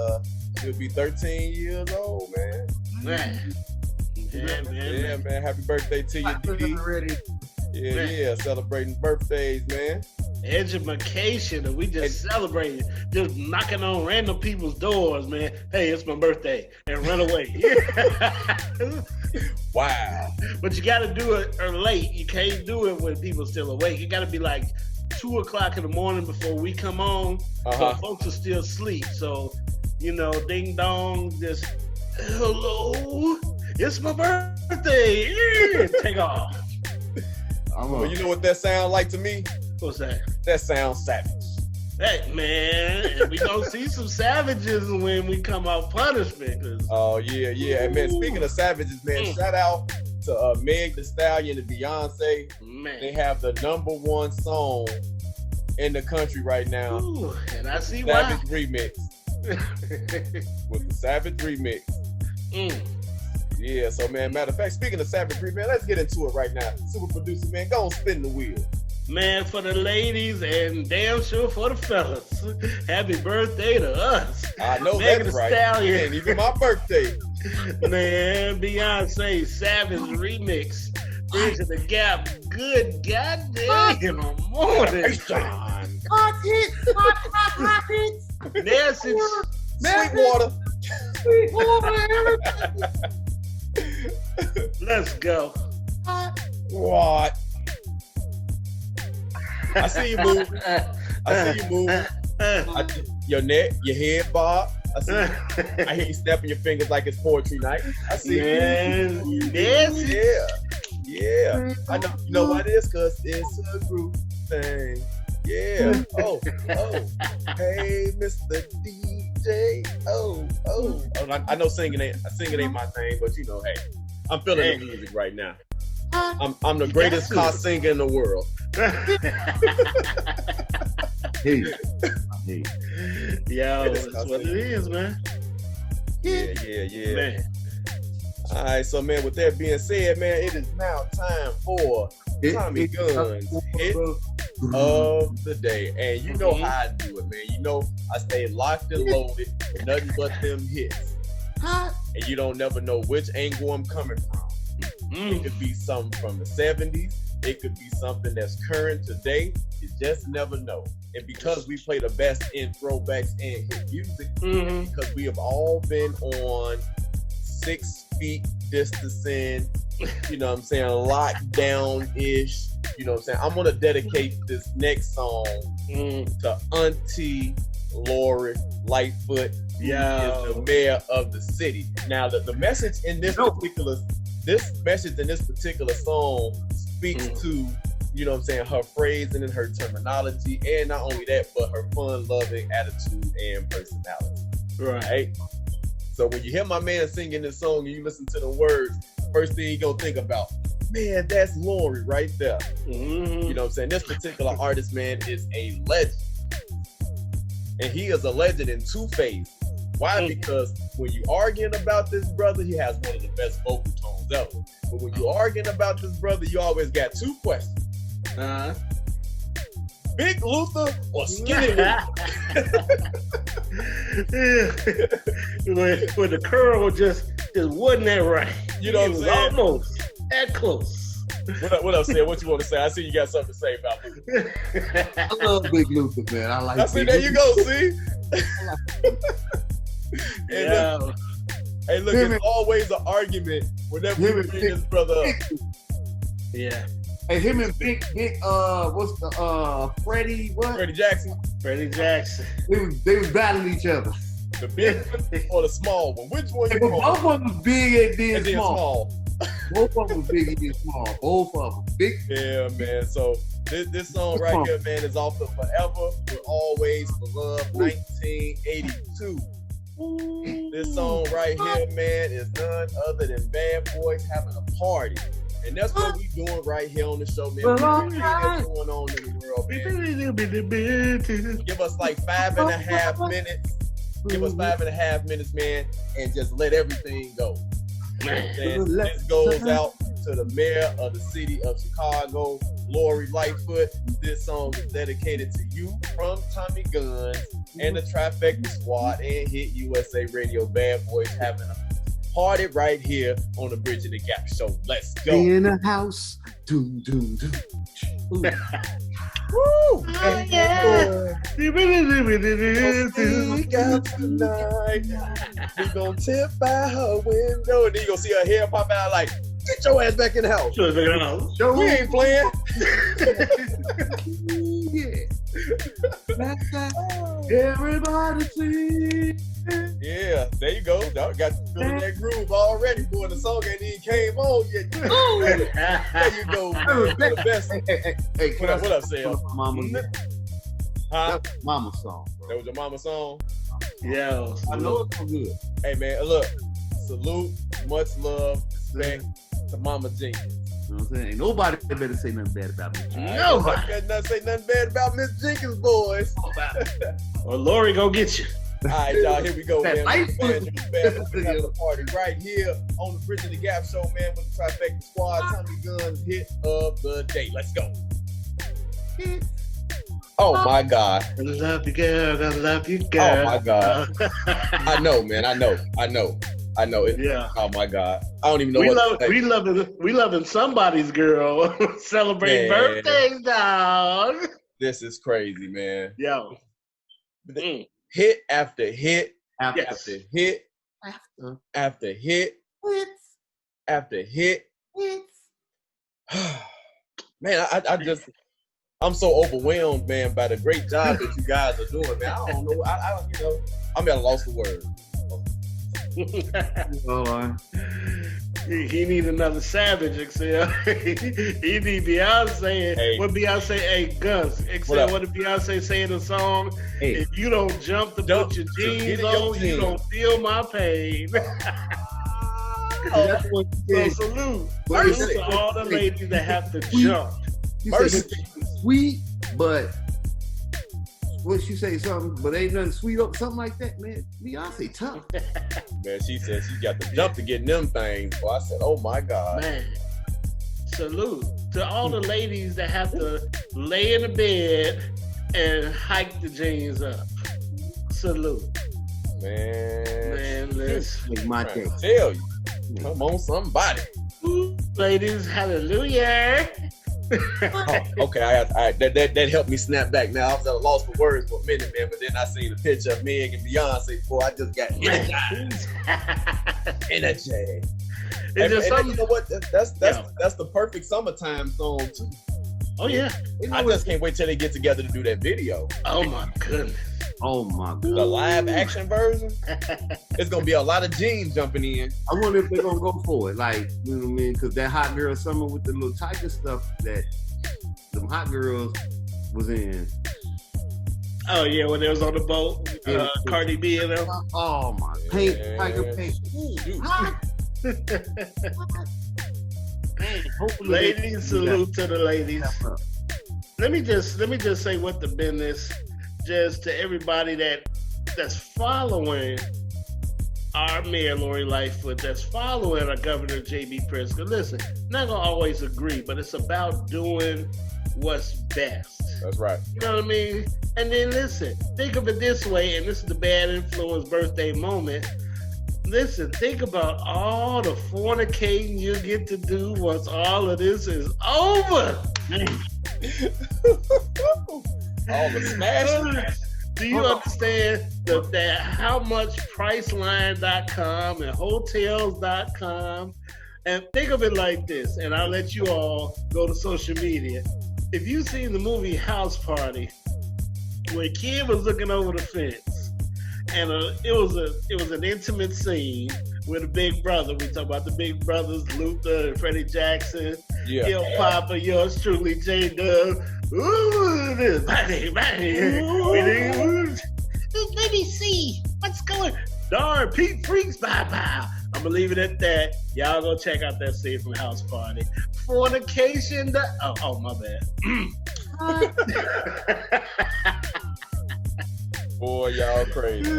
Speaker 1: she'll be 13 years old, man. Yeah, man. Happy birthday to you, DD. Yeah, celebrating birthdays, man.
Speaker 2: Education, and we just celebrating, just knocking on random people's doors, man. Hey, it's my birthday, and run away.
Speaker 1: Wow.
Speaker 2: But you got to do it late. You can't do it when people still awake. You got to be like 2 o'clock in the morning before we come on, so folks are still asleep. So, ding dong, just hello, it's my birthday. Take off.
Speaker 1: Well, you know what that sounds like to me?
Speaker 2: What's that?
Speaker 1: That sounds savage.
Speaker 2: Hey, man, we gonna see some savages when we come out punishment.
Speaker 1: Oh, yeah. And, man, speaking of savages, man, shout out to Meg Thee Stallion and Beyonce. Man. They have the #1 song in the country right now.
Speaker 2: Ooh, and I see
Speaker 1: Savage
Speaker 2: why.
Speaker 1: Remix. With the Savage Remix. Yeah, so, man, matter of fact, speaking of Savage Remix, man, let's get into it right now. Super producer, man, go on, spin the wheel.
Speaker 2: Man, for the ladies and damn sure for the fellas, happy birthday to us.
Speaker 1: I know
Speaker 2: Meg
Speaker 1: that's
Speaker 2: Thee
Speaker 1: right.
Speaker 2: Stallion.
Speaker 1: Ain't even my birthday.
Speaker 2: Man, Beyonce Savage Remix. Bridge of the Gap. Good goddamn in the morning.
Speaker 3: Hot hits.
Speaker 2: Message.
Speaker 1: Sweetwater.
Speaker 2: Let's go.
Speaker 1: What? I see you moving. Your neck, your head bob. I hear you snapping your fingers like it's poetry night. I see you. Yeah. I know. You know what it is? Cause it's a group thing. Yeah. Oh. Hey, Mr. DJ. Oh. I know singing ain't my thing, but hey, I'm feeling the music right now. I'm the greatest car singer in the world.
Speaker 3: Hey.
Speaker 2: Yo, that's what it is, man.
Speaker 1: Yeah.
Speaker 2: Man.
Speaker 1: All right, so, man, with that being said, man, it is now time for Tommy Gunz Hit of the Day. And you know how I do it, man. I stay locked and loaded with nothing but them hits. And you don't never know which angle I'm coming from. It could be something from the 70s. It could be something that's current today. You just never know. And because we play the best in throwbacks and hit music, because we have all been on 6 feet distancing, lockdown-ish, I'm going to dedicate this next song to Auntie Lori Lightfoot, who is the mayor of the city. Now, the message in this particular song speaks to, her phrasing and her terminology, and not only that, but her fun-loving attitude and personality. Right? So when you hear my man singing this song and you listen to the words, first thing you're going to think about, man, that's Lori right there.
Speaker 2: Mm-hmm.
Speaker 1: You know what I'm saying? This particular artist, man, is a legend. And he is a legend in two phases. Why? Because when you arguing about this brother, he has one of the best vocal tones ever. But when you arguing about this brother, you always got two questions. Big Luther or Skinny Luther?
Speaker 2: when the curl just wasn't that right.
Speaker 1: You know what I'm saying?
Speaker 2: Almost that close.
Speaker 1: What else, Sam? What you want to say? I see you got something to say about Luther.
Speaker 3: I love Big Luther, man. I like.
Speaker 1: I see. There you go. See. And hey, look, it's always an argument whenever we bring this brother up.
Speaker 2: Yeah.
Speaker 3: Hey, him and Big, what's the Freddie? What?
Speaker 1: Freddie Jackson.
Speaker 2: Freddie Jackson.
Speaker 3: They was battling each other.
Speaker 1: The big one or the small one? Which one you want?
Speaker 3: Both of them was big and then small.
Speaker 1: small.
Speaker 3: Both of them was big and then small. Both of them big.
Speaker 1: Yeah, man. So this song right here, man, is off of Forever Will Always For Love, 1982. This song right here, man, is none other than Bad Boys Having a Party. And that's what we doing right here on the show, man. What's going on in the world, man? Give us like 5.5 minutes. Give us 5.5 minutes, man, and just let everything go. And this goes out to the mayor of the city of Chicago, Lori Lightfoot. This song is dedicated to you from Tommy Gunz and the Trifecta Squad and Hit USA Radio. Bad Boys having a party right here on the Bridge of the Gap show. Let's go.
Speaker 3: In a house. Doom, doom, doom.
Speaker 1: Woo!
Speaker 2: Oh, yeah.
Speaker 1: We got tonight. We gonna tip by her window, and then you gonna see her hair pop out like, get your ass back in the house. We ain't playing.
Speaker 3: Everybody see.
Speaker 1: Yeah, there you go. Y'all got to feel that groove already. Boy, the song ain't even came on yet. There you go, man. The best.
Speaker 3: Hey,
Speaker 1: what up, Sam?
Speaker 3: Mama,
Speaker 1: Huh?
Speaker 3: that's Mama's song, bro.
Speaker 1: That was your mama's song?
Speaker 2: Yeah.
Speaker 3: I know it's so good.
Speaker 1: Hey, man, look. Salute, much love, respect to Mama Jenkins.
Speaker 3: You know what I'm saying? Ain't nobody better say nothing bad about me.
Speaker 1: Nobody got nothing say nothing bad about Miss Jenkins, boys.
Speaker 2: Or Lori go get you.
Speaker 1: All right, y'all, here we go, man.
Speaker 3: Life
Speaker 1: We having a party right here on the Bridge of the Gap show, man, with the Trifecta Squad. Tommy Gunz hit of the day. Let's go. Oh my God.
Speaker 2: I love you, girl. I love you, girl.
Speaker 1: Oh my God. I know, man. I know.
Speaker 2: Yeah.
Speaker 1: Oh my God. I don't even know
Speaker 2: we loving somebody's girl. Celebrating birthdays, dog.
Speaker 1: This is crazy, man.
Speaker 2: Yo.
Speaker 1: Hit after hit
Speaker 3: After
Speaker 1: hit after hit after hit. Man, I'm so overwhelmed, man, by the great job that you guys are doing, man. I don't know. I'm at a loss for words.
Speaker 2: He need another Savage, XCell. He need Beyonce.
Speaker 1: Hey.
Speaker 2: What Beyonce? Hey, Gunz, XCell. What did Beyonce say in the song?
Speaker 3: Hey.
Speaker 2: If you don't jump to put your jeans on, you don't feel my pain.
Speaker 3: That's what
Speaker 2: So salute to all the ladies that have to jump.
Speaker 3: Mercy. Sweet, but what she say something, but ain't nothing sweet up, something like that, man. Beyonce tough.
Speaker 1: Man, she said she got the jump to get them things. So I said, oh my God.
Speaker 2: Man, salute to all the ladies that have to lay in the bed and hike the jeans up. Salute.
Speaker 1: Man,
Speaker 2: listen.
Speaker 3: Make my
Speaker 1: I'm
Speaker 3: day.
Speaker 1: trying to tell you. Come on, somebody.
Speaker 2: Ladies, hallelujah.
Speaker 1: Okay, that helped me snap back. Now I was at a loss for words for a minute, man. But then I seen the picture of Meg and Beyonce. Boy, I just got energized. And you know what? That's the perfect summertime song too.
Speaker 2: Oh yeah.
Speaker 1: I just can't wait till they get together to do that video.
Speaker 2: Oh my goodness.
Speaker 3: Oh my God.
Speaker 1: The live action version. It's gonna be a lot of jeans jumping in.
Speaker 3: I wonder if they're gonna go for it, like, you know what I mean? Because that Hot Girl Summer with the little tiger stuff that them hot girls was in.
Speaker 2: Oh yeah, when they was on the boat, Cardi B and them.
Speaker 3: Oh my, paint,
Speaker 1: Yeah.
Speaker 3: tiger paint. Ooh, hot.
Speaker 2: Ladies, salute to the ladies. Let me just say what the business, just to everybody that's following our Mayor Lori Lightfoot, that's following our Governor J.B. Pritzker. Listen, not gonna always agree, but it's about doing what's best.
Speaker 1: That's right.
Speaker 2: You know what I mean? And then listen, think of it this way, and this is the bad influence birthday moment. Listen, think about all the fornicating you get to do once all of this is over.
Speaker 1: All the smashing.
Speaker 2: Do you understand that how much Priceline.com and Hotels.com, and think of it like this, and I'll let you all go to social media. If you've seen the movie House Party, where Kid was looking over the fence, and it was an intimate scene with a Big Brother. We talk about the Big Brothers, Luther and Freddie Jackson, Gil Papa, yours truly, J-Dub. Ooh, this bang. Let me see what's going. Darn, Pete Freaks, bye. I'm gonna leave it at that. Y'all go check out that scene from House Party. Fornication. Oh, my bad.
Speaker 1: Boy, y'all crazy.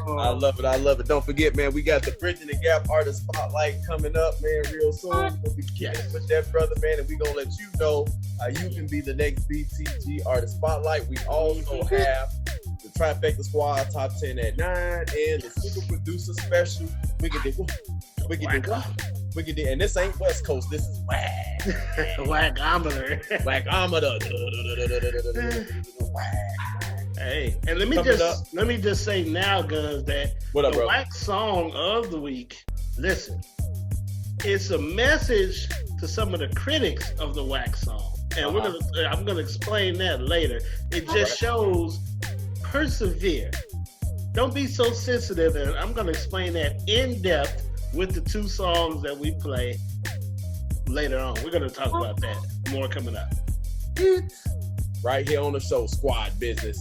Speaker 1: I love it. Don't forget, man, we got the Bridging the Gap Artist Spotlight coming up, man, real soon. We'll be with that brother, man, and we're going to let you know how you can be the next BTG Artist Spotlight. We also have the Trifecta Squad Top 10 at 9 and the Super Producer Special. We can do, and this ain't West Coast, this is Wack.
Speaker 2: Wackometer. Hey, and let me just say now, Gunz, that the Wack song of the week, listen, it's a message to some of the critics of the Wack song. And I'm gonna explain that later. It just shows persevere. Don't be so sensitive, and I'm gonna explain that in depth with the two songs that we play later on. We're gonna talk about that more coming up.
Speaker 1: Right here on the show, Squad Business.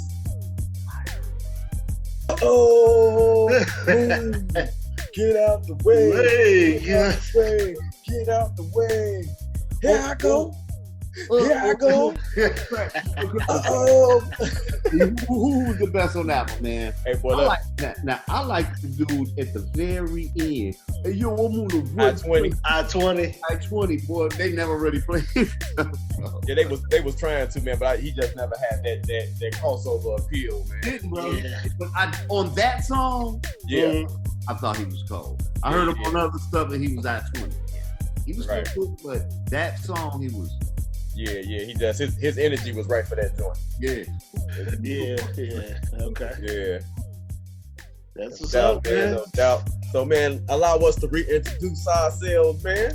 Speaker 1: Oh, get out the way. Get out the way. Here I go.
Speaker 3: Who's the best on that one, man?
Speaker 1: Hey, boy,
Speaker 3: I like that. Now, I like the dude at the very end. Hey, yo, I'm on the I-20, boy. They never really played.
Speaker 1: Yeah, they was trying to, man, but he just never had that crossover appeal, man.
Speaker 3: Didn't, bro. Yeah. But on that song, I thought he was cold. I heard him on other stuff, and he was I-20. He was cool, but that song, he was.
Speaker 1: Yeah, he does. His energy was right for that joint.
Speaker 3: Yeah.
Speaker 2: Okay.
Speaker 1: Yeah.
Speaker 2: That's what's up, man.
Speaker 1: No doubt. So, man, allow us to reintroduce ourselves, man.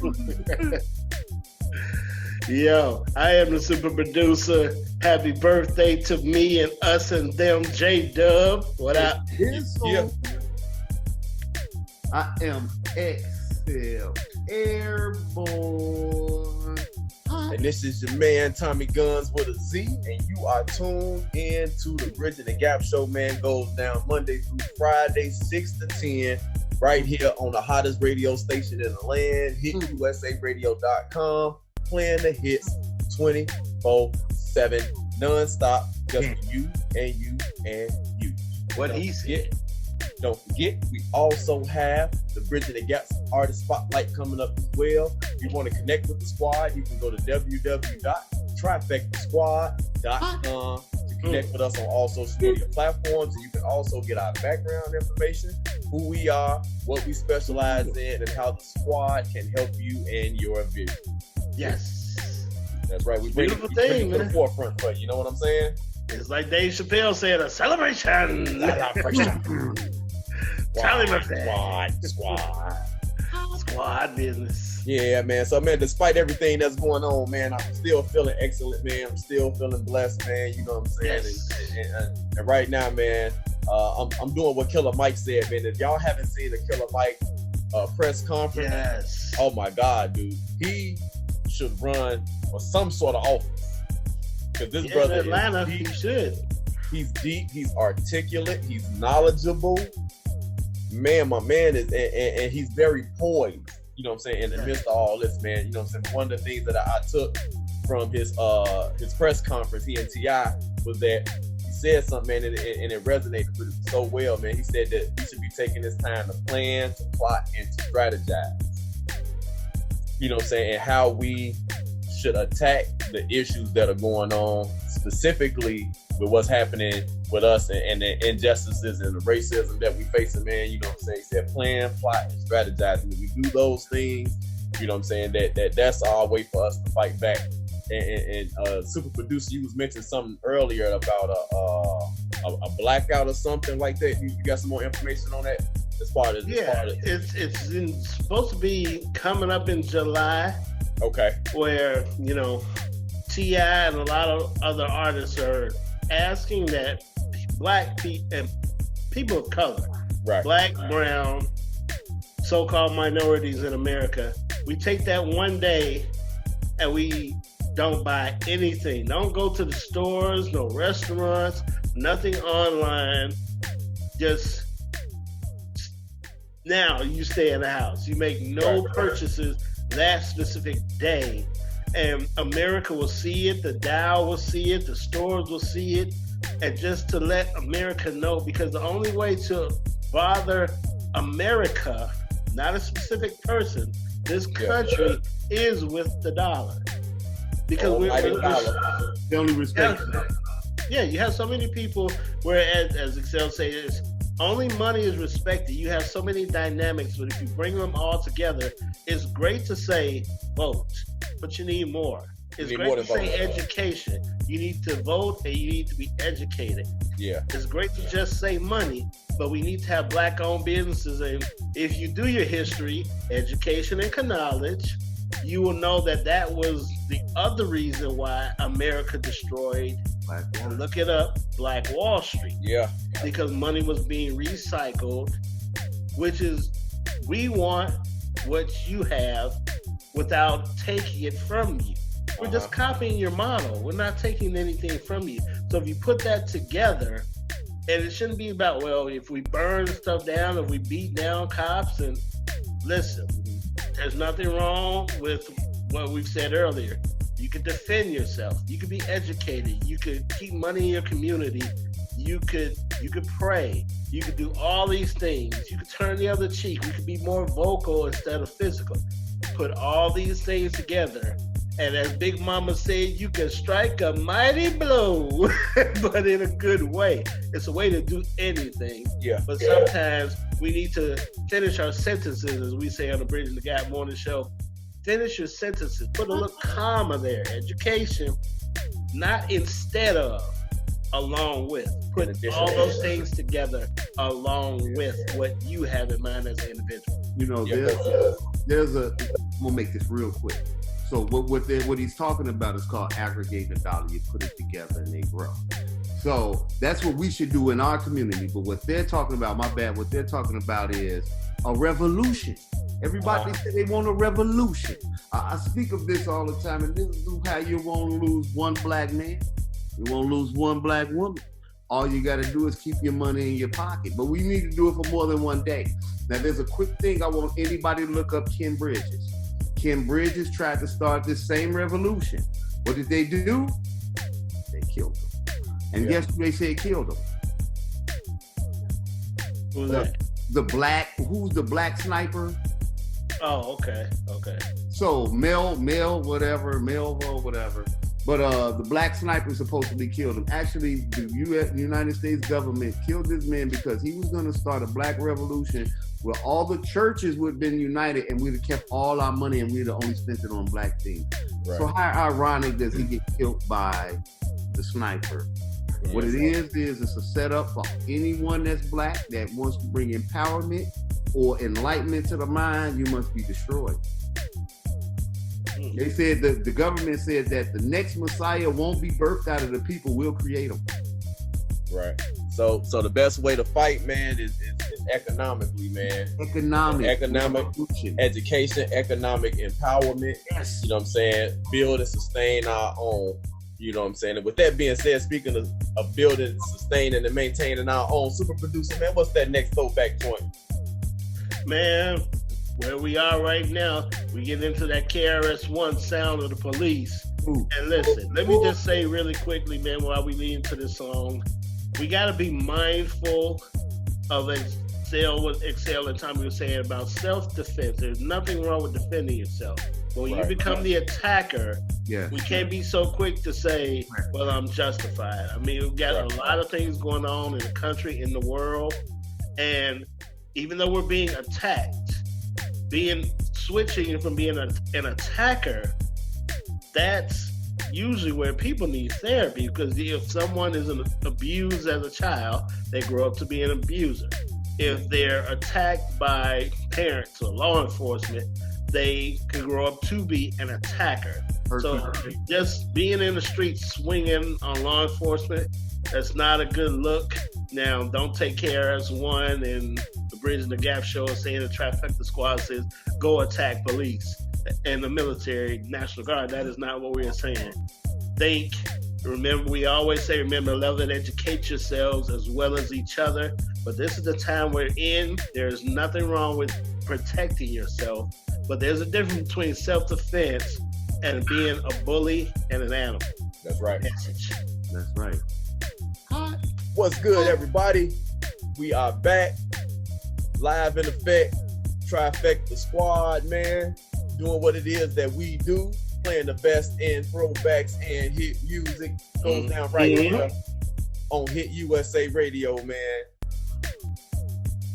Speaker 2: Yo, I am the super producer. Happy birthday to me and us and them, J-Dub. What up?
Speaker 3: I am XCell Airborne.
Speaker 1: And this is your man, Tommy Gunz with a Z, and you are tuned in to the Bridging the Gap show, man. Goes down Monday through Friday, 6 to 10, right here on the hottest radio station in the land, HitUSARadio.com, playing the hits 24/7, nonstop, just for you and you and you.
Speaker 2: What he said.
Speaker 1: Don't forget, we also have the Bridging the Gap Artist Spotlight coming up as well. If you want to connect with the squad, you can go to www.trifectasquad.com to connect with us on all social media platforms. And you can also get our background information, who we are, what we specialize in, and how the squad can help you in your vision.
Speaker 2: Yes.
Speaker 1: That's right. We bring it to the forefront for you. You know what I'm saying?
Speaker 2: It's like Dave Chappelle said, a celebration. Squad business.
Speaker 1: Yeah, man. So, man, despite everything that's going on, man, I'm still feeling excellent, man. I'm still feeling blessed, man. You know what I'm saying?
Speaker 2: Yes.
Speaker 1: And right now, man, I'm doing what Killer Mike said, man. If y'all haven't seen the Killer Mike press conference, oh my God, dude, he should run for some sort of office. Because this brother
Speaker 2: in Atlanta, he should.
Speaker 1: He's deep. He's articulate. He's knowledgeable. Man, my man is, and he's very poised. you know what I'm saying, in the midst of all this, man, you know what I'm saying, one of the things that I took from his press conference, he and T.I., was that he said something, man, and it resonated with him so well, man. He said that we should be taking this time to plan, to plot, and to strategize. You know what I'm saying, and how we should attack the issues that are going on, specifically with what's happening with us and the injustices and the racism that we facing, man. You know what I'm saying? He said plan, plot, and strategize. And if we do those things, you know what I'm saying, that's our way for us to fight back. And super producer, you was mentioning something earlier about a blackout or something like that. You got some more information on that?
Speaker 2: It's supposed to be coming up in July.
Speaker 1: Okay.
Speaker 2: Where, you know, T.I. and a lot of other artists are asking that black people and people of color,
Speaker 1: right,
Speaker 2: black, brown, so-called minorities in America, we take that one day and we don't buy anything. Don't go to the stores, no restaurants, nothing online. Just now you stay in the house. You make no purchases that specific day, and America will see it, the Dow will see it, the stores will see it, and just to let America know, because the only way to bother America, not a specific person, this country, is with the dollar. Because
Speaker 3: they only respect that.
Speaker 2: Yeah, you have so many people where, as XCell says, only money is respected. You have so many dynamics, but if you bring them all together, it's great to say vote, but you need more. It's great to say education. You need to vote and you need to be educated.
Speaker 1: Yeah.
Speaker 2: It's great to just say money, but we need to have black-owned businesses. And if you do your history, education and knowledge, you will know that was the other reason why America destroyed, and look it up, Black Wall Street.
Speaker 1: Yeah.
Speaker 2: Because money was being recycled, which is, we want what you have without taking it from you. We're just copying your model. We're not taking anything from you. So if you put that together, and it shouldn't be about, well, if we burn stuff down, if we beat down cops, and listen, there's nothing wrong with what we've said earlier. You could defend yourself. You could be educated. You could keep money in your community. You could pray. You could do all these things. You could turn the other cheek. We could be more vocal instead of physical. Put all these things together, and as Big Mama said, you can strike a mighty blow, but in a good way. It's a way to do anything.
Speaker 1: Yeah.
Speaker 2: But sometimes we need to finish our sentences, as we say on the Bridging the Gap Morning Show. Finish your sentences. Put a little comma there. Education, not instead of, along with. Put all those things together along with what you have in mind as an individual.
Speaker 3: You know, there's a. I'm gonna make this real quick. So what he's talking about is called aggregating the dollar. You put it together and they grow. So that's what we should do in our community. But what they're talking about, what they're talking about is a revolution. Everybody said they want a revolution. I speak of this all the time, and this is how you won't lose one black man. You won't lose one black woman. All you got to do is keep your money in your pocket. But we need to do it for more than one day. Now, there's a quick thing I want anybody to look up: Ken Bridges. Ken Bridges tried to start this same revolution. What did they do? They killed him. And guess who they said killed him?
Speaker 2: Who's that?
Speaker 3: Who's the black sniper?
Speaker 2: Oh, okay.
Speaker 3: So Melville, whatever. But the black sniper supposedly killed him. Actually, the United States government killed this man because he was going to start a black revolution where all the churches would have been united and we'd have kept all our money and we'd have only spent it on black things. Right. So how ironic does he get killed by the sniper? Yeah, what it is it's a setup for anyone that's black that wants to bring empowerment or enlightenment to the mind. You must be destroyed. They said that the government said that the next Messiah won't be birthed out of the people, we'll create them.
Speaker 1: Right. So the best way to fight, man, is economically, man. Economic education, economic empowerment.
Speaker 3: Yes.
Speaker 1: You know what I'm saying? Build and sustain our own. You know what I'm saying? And with that being said, speaking of building, sustaining, and maintaining our own, super producer, man, what's that next throwback joint?
Speaker 2: Man, where we are right now, we get into that KRS-One sound of the police. Ooh. And listen, let me just say really quickly, man, while we lead into this song, we got to be mindful of XCell and Tommy was saying about self-defense. There's nothing wrong with defending yourself. But when you become the attacker, we can't be so quick to say, well, I'm justified. I mean, we've got a lot of things going on in the country, in the world. And even though we're being attacked, switching from being an attacker, that's usually where people need therapy, because if someone is abused as a child, they grow up to be an abuser. If they're attacked by parents or law enforcement, they can grow up to be an attacker. So just being in the street swinging on law enforcement, that's not a good look. Now, don't take KRS-One and the Bridge and the Gap show saying the Trifecta Squad says, go attack police and the military, National Guard. That is not what we are saying. We always say, remember, love and educate yourselves as well as each other. But this is the time we're in. There's nothing wrong with protecting yourself. But there's a difference between self-defense and being a bully and an animal.
Speaker 1: That's right.
Speaker 3: That's right.
Speaker 1: What's good, everybody? We are back, live in effect, Trifecta Squad, man, doing what it is that we do, playing the best in throwbacks and hit music. Goes down right here on Hit USA Radio, man.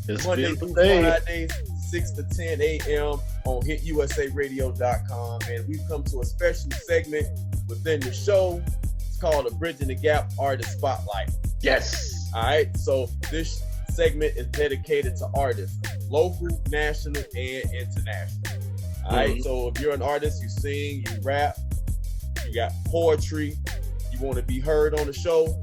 Speaker 2: It's
Speaker 1: Monday through Fridays, 6 to 10 a.m. on HitUSARadio.com, and we've come to a special segment within the show. It's called a Bridging the Gap Artist Spotlight.
Speaker 2: Yes.
Speaker 1: All right. So this segment is dedicated to artists, local, national, and international. All right. So if you're an artist, you sing, you rap, you got poetry, you want to be heard on the show,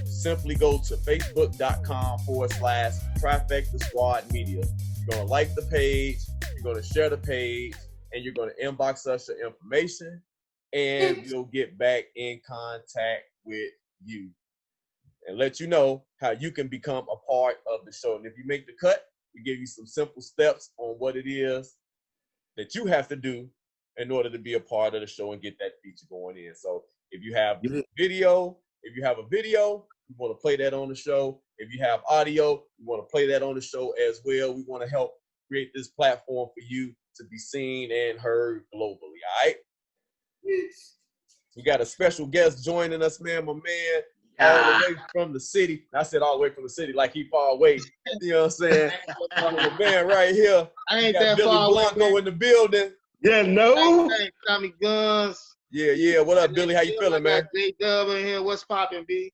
Speaker 1: simply go to facebook.com/Trifecta Squad Media. You're going to like the page, you're going to share the page, and you're going to inbox us your information, and we'll get back in contact with you and let you know how you can become a part of the show. And if you make the cut, we give you some simple steps on what it is that you have to do in order to be a part of the show and get that feature going in. So if you have video, you want to play that on the show. If you have audio, you want to play that on the show as well. We want to help create this platform for you to be seen and heard globally, all right? Yes. We got a special guest joining us, man, my man, all the way from the city. I said all the way from the city like he far away. You know what I'm saying? The man right here.
Speaker 4: I ain't that
Speaker 1: Billy
Speaker 4: far
Speaker 1: Blanco
Speaker 4: away,
Speaker 1: in the building.
Speaker 2: Yeah, no.
Speaker 4: Hey, Tommy Gunz.
Speaker 1: Yeah. What up, Billy? How you feeling, man?
Speaker 4: J-Dub in here. What's poppin', B?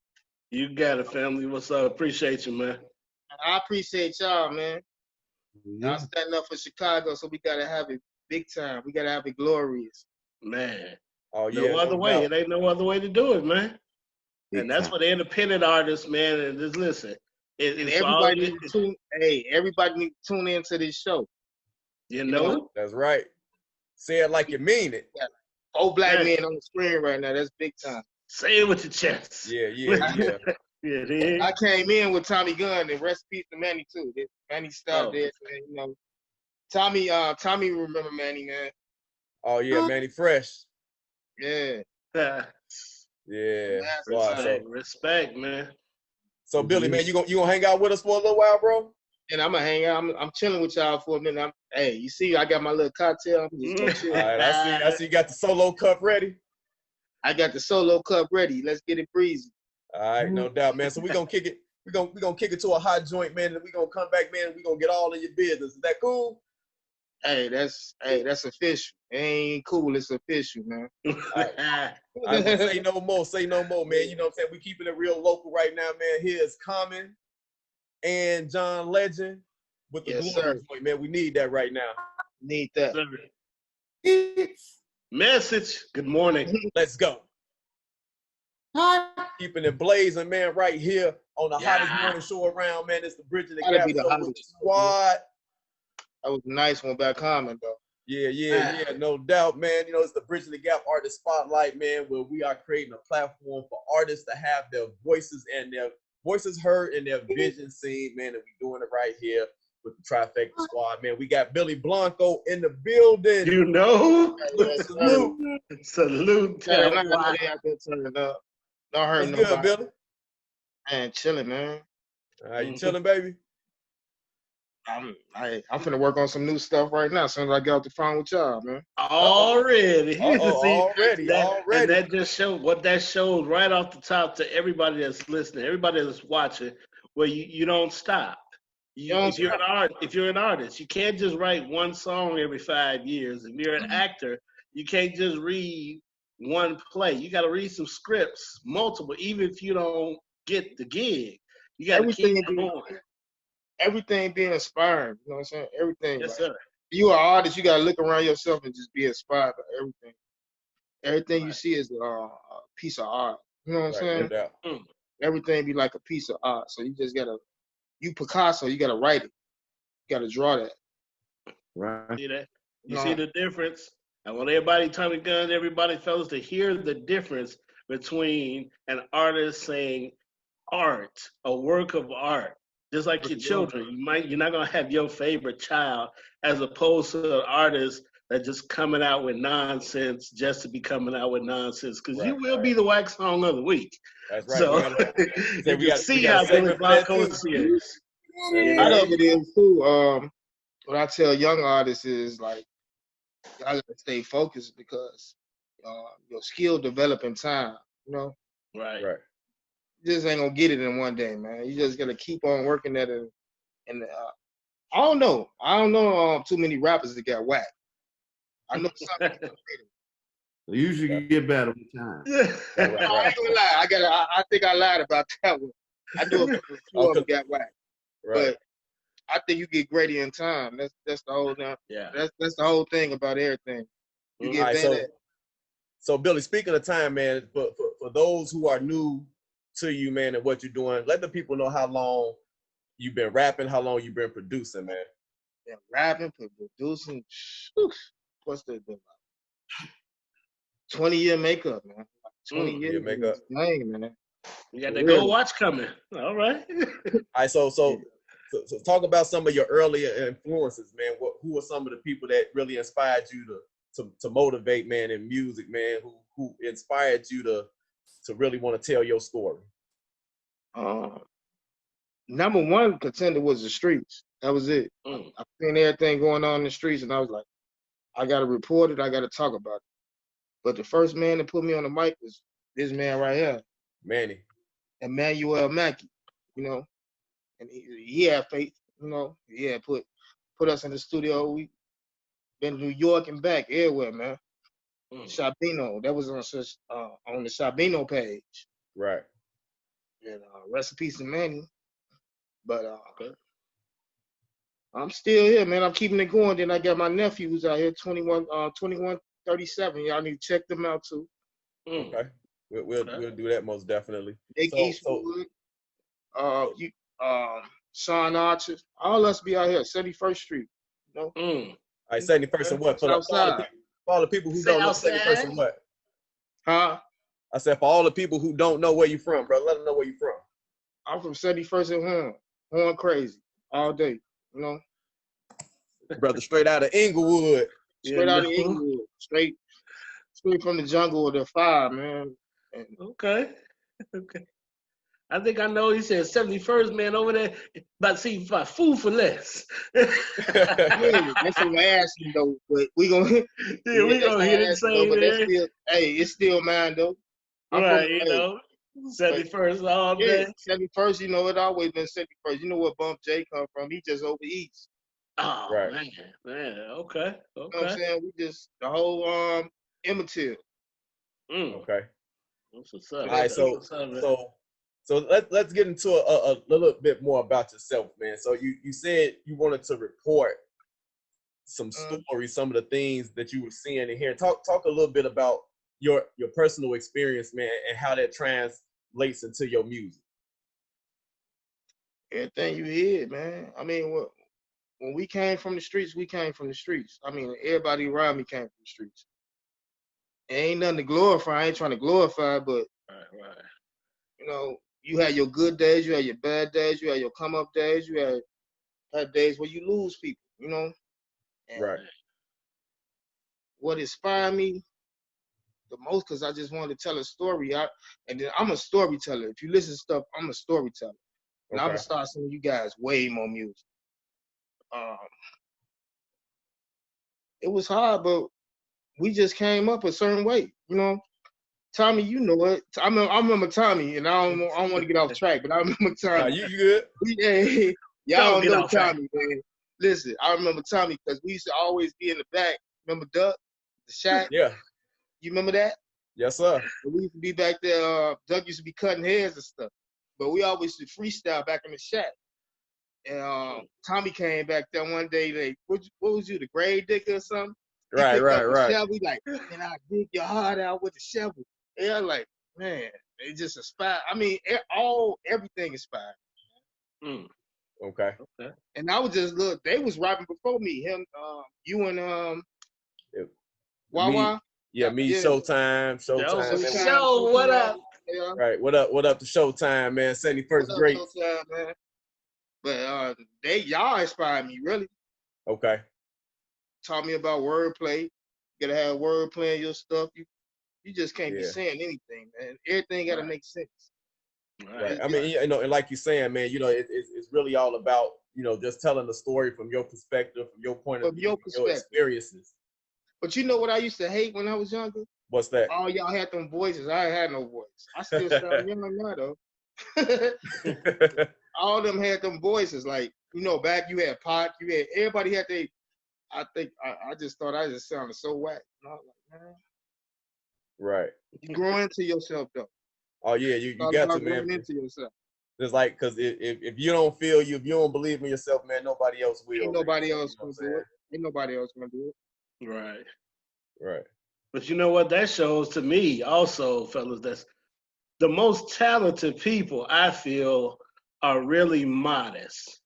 Speaker 2: You got it, family. What's up? Appreciate you, man.
Speaker 4: I appreciate y'all, man. Y'all standing up for Chicago, so we gotta have it big time. We gotta have it glorious.
Speaker 2: Man.
Speaker 1: Oh, yeah.
Speaker 2: No other way. It ain't no other way to do it, man. And that's for the independent artists, man. And just listen.
Speaker 4: Everybody need to tune into this show.
Speaker 2: You know?
Speaker 1: That's right. Say it like you mean it.
Speaker 4: Yeah. Old black men on the screen right now. That's big time.
Speaker 2: Say it with your chest.
Speaker 1: Yeah.
Speaker 4: I came in with Tommy Gunn, and rest in peace to Manny too. Manny stopped there, you know. Tommy remember Manny, man.
Speaker 1: Oh yeah, Manny Fresh.
Speaker 4: Yeah.
Speaker 1: Yeah.
Speaker 2: Respect, man.
Speaker 1: So Billy, man, you gonna hang out with us for a little while, bro?
Speaker 4: And I'm gonna hang out. I'm chilling with y'all for a minute. Hey, you see, I got my little cocktail. I'm just
Speaker 1: all right, I see. You got the solo cup ready.
Speaker 4: I got the solo cup ready. Let's get it breezy.
Speaker 1: All right, no doubt, man. So we gonna kick it. We gonna kick it to a hot joint, man, and we gonna come back, man. And we gonna get all in your business. Is that cool?
Speaker 4: Hey, that's official. It ain't cool. It's official, man.
Speaker 1: I say no more. Say no more, man. You know what I'm saying? We keeping it real local right now, man. Here's Common and John Legend with the glory joint, man. We need that right now.
Speaker 4: Need that.
Speaker 2: Message. Good morning.
Speaker 1: Let's go. Keeping it blazing, man, right here on the hottest morning show around, man. It's the Bridge and the Gap Squad.
Speaker 4: That was a nice one by Common, though.
Speaker 1: Yeah, no doubt, man. You know, it's the Bridge and the Gap Artist Spotlight, man, where we are creating a platform for artists to have their voices heard and their vision seen, man, and we're doing it right here with the Trifecta Squad, man. We got Billy Blanco in the building.
Speaker 2: You know,
Speaker 1: Salute.
Speaker 2: Salute.
Speaker 4: Everybody out there turning up. Don't hurt
Speaker 1: What's
Speaker 4: nobody.
Speaker 1: good, Billy?
Speaker 4: Man, chilling, man.
Speaker 1: You chilling, baby?
Speaker 4: I'm finna work on some new stuff right now. As soon as I get off the phone with y'all, man.
Speaker 2: Already.
Speaker 1: Already.
Speaker 2: And that just shows what that shows right off the top to everybody that's listening, everybody that's watching, where you don't stop. If you're an artist, you can't just write one song every 5 years. If you're an actor, you can't just read one play. You got to read some scripts, multiple, even if you don't get the gig. You got to keep going.
Speaker 4: Everything being inspired. You know what I'm saying? Everything.
Speaker 2: Yes, sir.
Speaker 4: You are an artist. You got to look around yourself and just be inspired by everything. Everything you see is a piece of art. You know what I'm saying?
Speaker 1: No
Speaker 4: Everything be like a piece of art. So you just got to, you Picasso, you got to write it. You got to draw that.
Speaker 3: Right.
Speaker 2: See that? You see the difference? I want everybody, Tommy Gunz, everybody, fellas, to hear the difference between an artist saying art, a work of art. Just like your children, you're not gonna have your favorite child, as opposed to an artist that just coming out with nonsense just to be coming out with nonsense. Because you will be the Wack song of the week.
Speaker 1: That's right.
Speaker 2: So you can see how Billy Blanco is serious.
Speaker 4: Part of it is too. What I tell young artists is like, y'all gotta stay focused because your skill develop in time. You know.
Speaker 2: Right.
Speaker 4: You just ain't gonna get it in one day, man. You just gotta keep on working at it. And I don't know too many rappers that got whacked. I know some.
Speaker 3: They usually get better with time.
Speaker 4: I ain't gonna lie. I think I lied about that one. I knew a few of them got whacked, but I think you get greater in time. That's the whole now.
Speaker 2: Yeah.
Speaker 4: That's the whole thing about everything. You get better.
Speaker 1: So Billy, speaking of time, man, for those who are new to you, man, and what you're doing, let the people know how long you've been rapping, how long you've been producing, man.
Speaker 4: Been rapping, producing. What's that been like? 20-year makeup, man. 20 years
Speaker 1: makeup.
Speaker 4: Dang, man.
Speaker 2: You got that gold watch coming. All right.
Speaker 1: All right. So talk about some of your earlier influences, man. Who are some of the people that really inspired you to motivate, man, in music, man? Who inspired you to really want to tell your story?
Speaker 4: Number one contender was the streets. That was it. I seen everything going on in the streets, and I was like, I got to report it. I got to talk about it. But the first man that put me on the mic was this man right here,
Speaker 1: Manny.
Speaker 4: Emmanuel Mackey. You know, and he had faith. You know, he had put us in the studio. We been to New York and back, everywhere, man. Sabino, that was on the Sabino page.
Speaker 1: Right.
Speaker 4: And recipes to Manny. But I'm still here, man. I'm keeping it going. Then I got my nephews out here, 2137. Y'all need to check them out too.
Speaker 1: Okay. We'll do that most definitely.
Speaker 4: Nick Eastwood, Sean Archer, all us be out here, 71st Street. You know?
Speaker 1: All right, 71st and what? For all the people who don't know 71st and what?
Speaker 4: Huh?
Speaker 1: I said for all the people who don't know where you from, bro, let them know where you from.
Speaker 4: I'm from 71st and Horn crazy all day, you know.
Speaker 1: Brother, straight out of Inglewood.
Speaker 4: Straight out of Inglewood. Straight from the jungle of the fire, man. And
Speaker 2: okay. I think I know. He said 71st, man, over there. About to see food for less.
Speaker 4: That's some ass, though. But we gonna
Speaker 2: hit it same there.
Speaker 4: It's still mine though.
Speaker 2: Right, you know. 71st all day.
Speaker 4: 71st, you know, it always been 71st. You know where Bump J come from? He just over east.
Speaker 2: Oh right. man, okay.
Speaker 4: You know what I'm saying? We just the whole immaterial.
Speaker 1: Okay.
Speaker 2: That's what's up.
Speaker 1: All right, so let's get into a little bit more about yourself, man. So you said you wanted to report some stories, some of the things that you were seeing and hearing. Talk a little bit about your personal experience, man, and how that translates into your music.
Speaker 4: Everything you hear, man. I mean, when we came from the streets, we came from the streets. I mean, everybody around me came from the streets. It ain't nothing to glorify. I ain't trying to glorify, but
Speaker 2: right.
Speaker 4: You know, you had your good days, you had your bad days, you had your come up days, you had have days where you lose people, you know. And
Speaker 1: Right.
Speaker 4: what inspired me the most, because I just wanted to tell a story. And then I'm a storyteller. If you listen to stuff, I'm a storyteller. And I'm gonna start sending you guys way more music. It was hard, but we just came up a certain way, you know. Tommy, you know it. I remember Tommy, and I don't want to get off track, but I remember Tommy.
Speaker 1: You good?
Speaker 4: Y'all don't know Tommy, man. Listen, I remember Tommy because we used to always be in the back. Remember Duck, the shack?
Speaker 1: Yeah.
Speaker 4: You remember that?
Speaker 1: Yes, sir.
Speaker 4: We used to be back there. Duck used to be cutting heads and stuff, but we always used to freestyle back in the shack. And Tommy came back there one day. What was you, the grave digger or something?
Speaker 1: Right.
Speaker 4: We like, man, I dig your heart out with the shovel. And I'm like, man, it just inspired. I mean, everything inspired.
Speaker 1: Okay.
Speaker 4: And I was just look. They was rapping before me. Him, you and Wawa.
Speaker 1: Yeah, me.
Speaker 4: Yeah.
Speaker 1: Showtime.
Speaker 2: Show, what up?
Speaker 4: Yeah.
Speaker 1: Right. What up to Showtime, man? 71st great.
Speaker 4: Showtime, man. But y'all inspired me really.
Speaker 1: Okay.
Speaker 4: Taught me about wordplay. You gotta have wordplay in your stuff. You just can't be saying anything, man. Everything gotta make sense.
Speaker 1: Right. I mean, you know, and like you're saying, man, you know, it's really all about, you know, just telling the story from your perspective, from your point of view, your experiences. But
Speaker 4: you know what I used to hate when I was younger?
Speaker 1: What's that?
Speaker 4: All y'all had them voices. I ain't had no voice. I still sound young now, though. All them had them voices. Like, you know, back you had Pot, everybody had they. I think I just thought I just sounded so whack. And I was like, man.
Speaker 1: Right.
Speaker 4: You grow into yourself, though.
Speaker 1: Oh yeah, you got to, man.
Speaker 4: Into yourself.
Speaker 1: It's like, because if you don't feel you, if you don't believe in yourself, man, nobody else will.
Speaker 4: Ain't nobody else gonna do it. Ain't nobody else gonna do it.
Speaker 2: Right. But you know what that shows to me also, fellas, that's the most talented people I feel are really modest.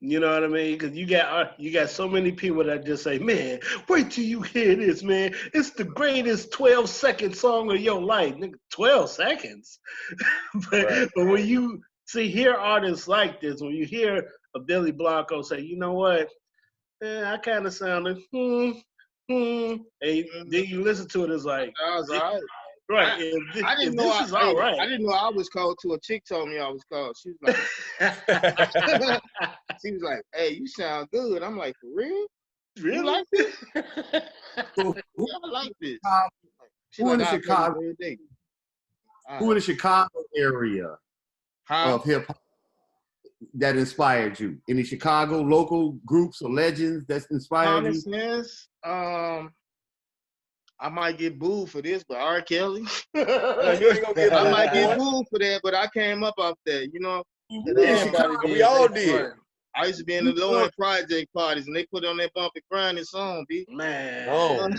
Speaker 2: You know what I mean? Because you got so many people that just say, man, wait till you hear this, man. It's the greatest 12-second song of your life. Nigga, 12 seconds? but when you hear artists like this, when you hear a Billy Blanco say, you know what? I kind of sounded, and then you listen to it, it's like,
Speaker 4: that was all right.
Speaker 2: Right.
Speaker 4: I didn't know I didn't know I was called till a chick told me I was called. She was like, she was like, hey, you sound good. I'm like, for real?
Speaker 2: Really?
Speaker 4: You like this? Yeah, I like this.
Speaker 3: Who in the Chicago? Who in the Chicago area of hip hop that inspired you? Any Chicago local groups or legends that inspired you?
Speaker 4: I might get booed for this, but R. Kelly.
Speaker 1: You ain't gonna get
Speaker 4: I might get booed for that, but I came up there, you know.
Speaker 1: We all did.
Speaker 4: I used to be in the low-end project parties, and they put on that bump and grind song, B.
Speaker 2: Man.
Speaker 1: Oh.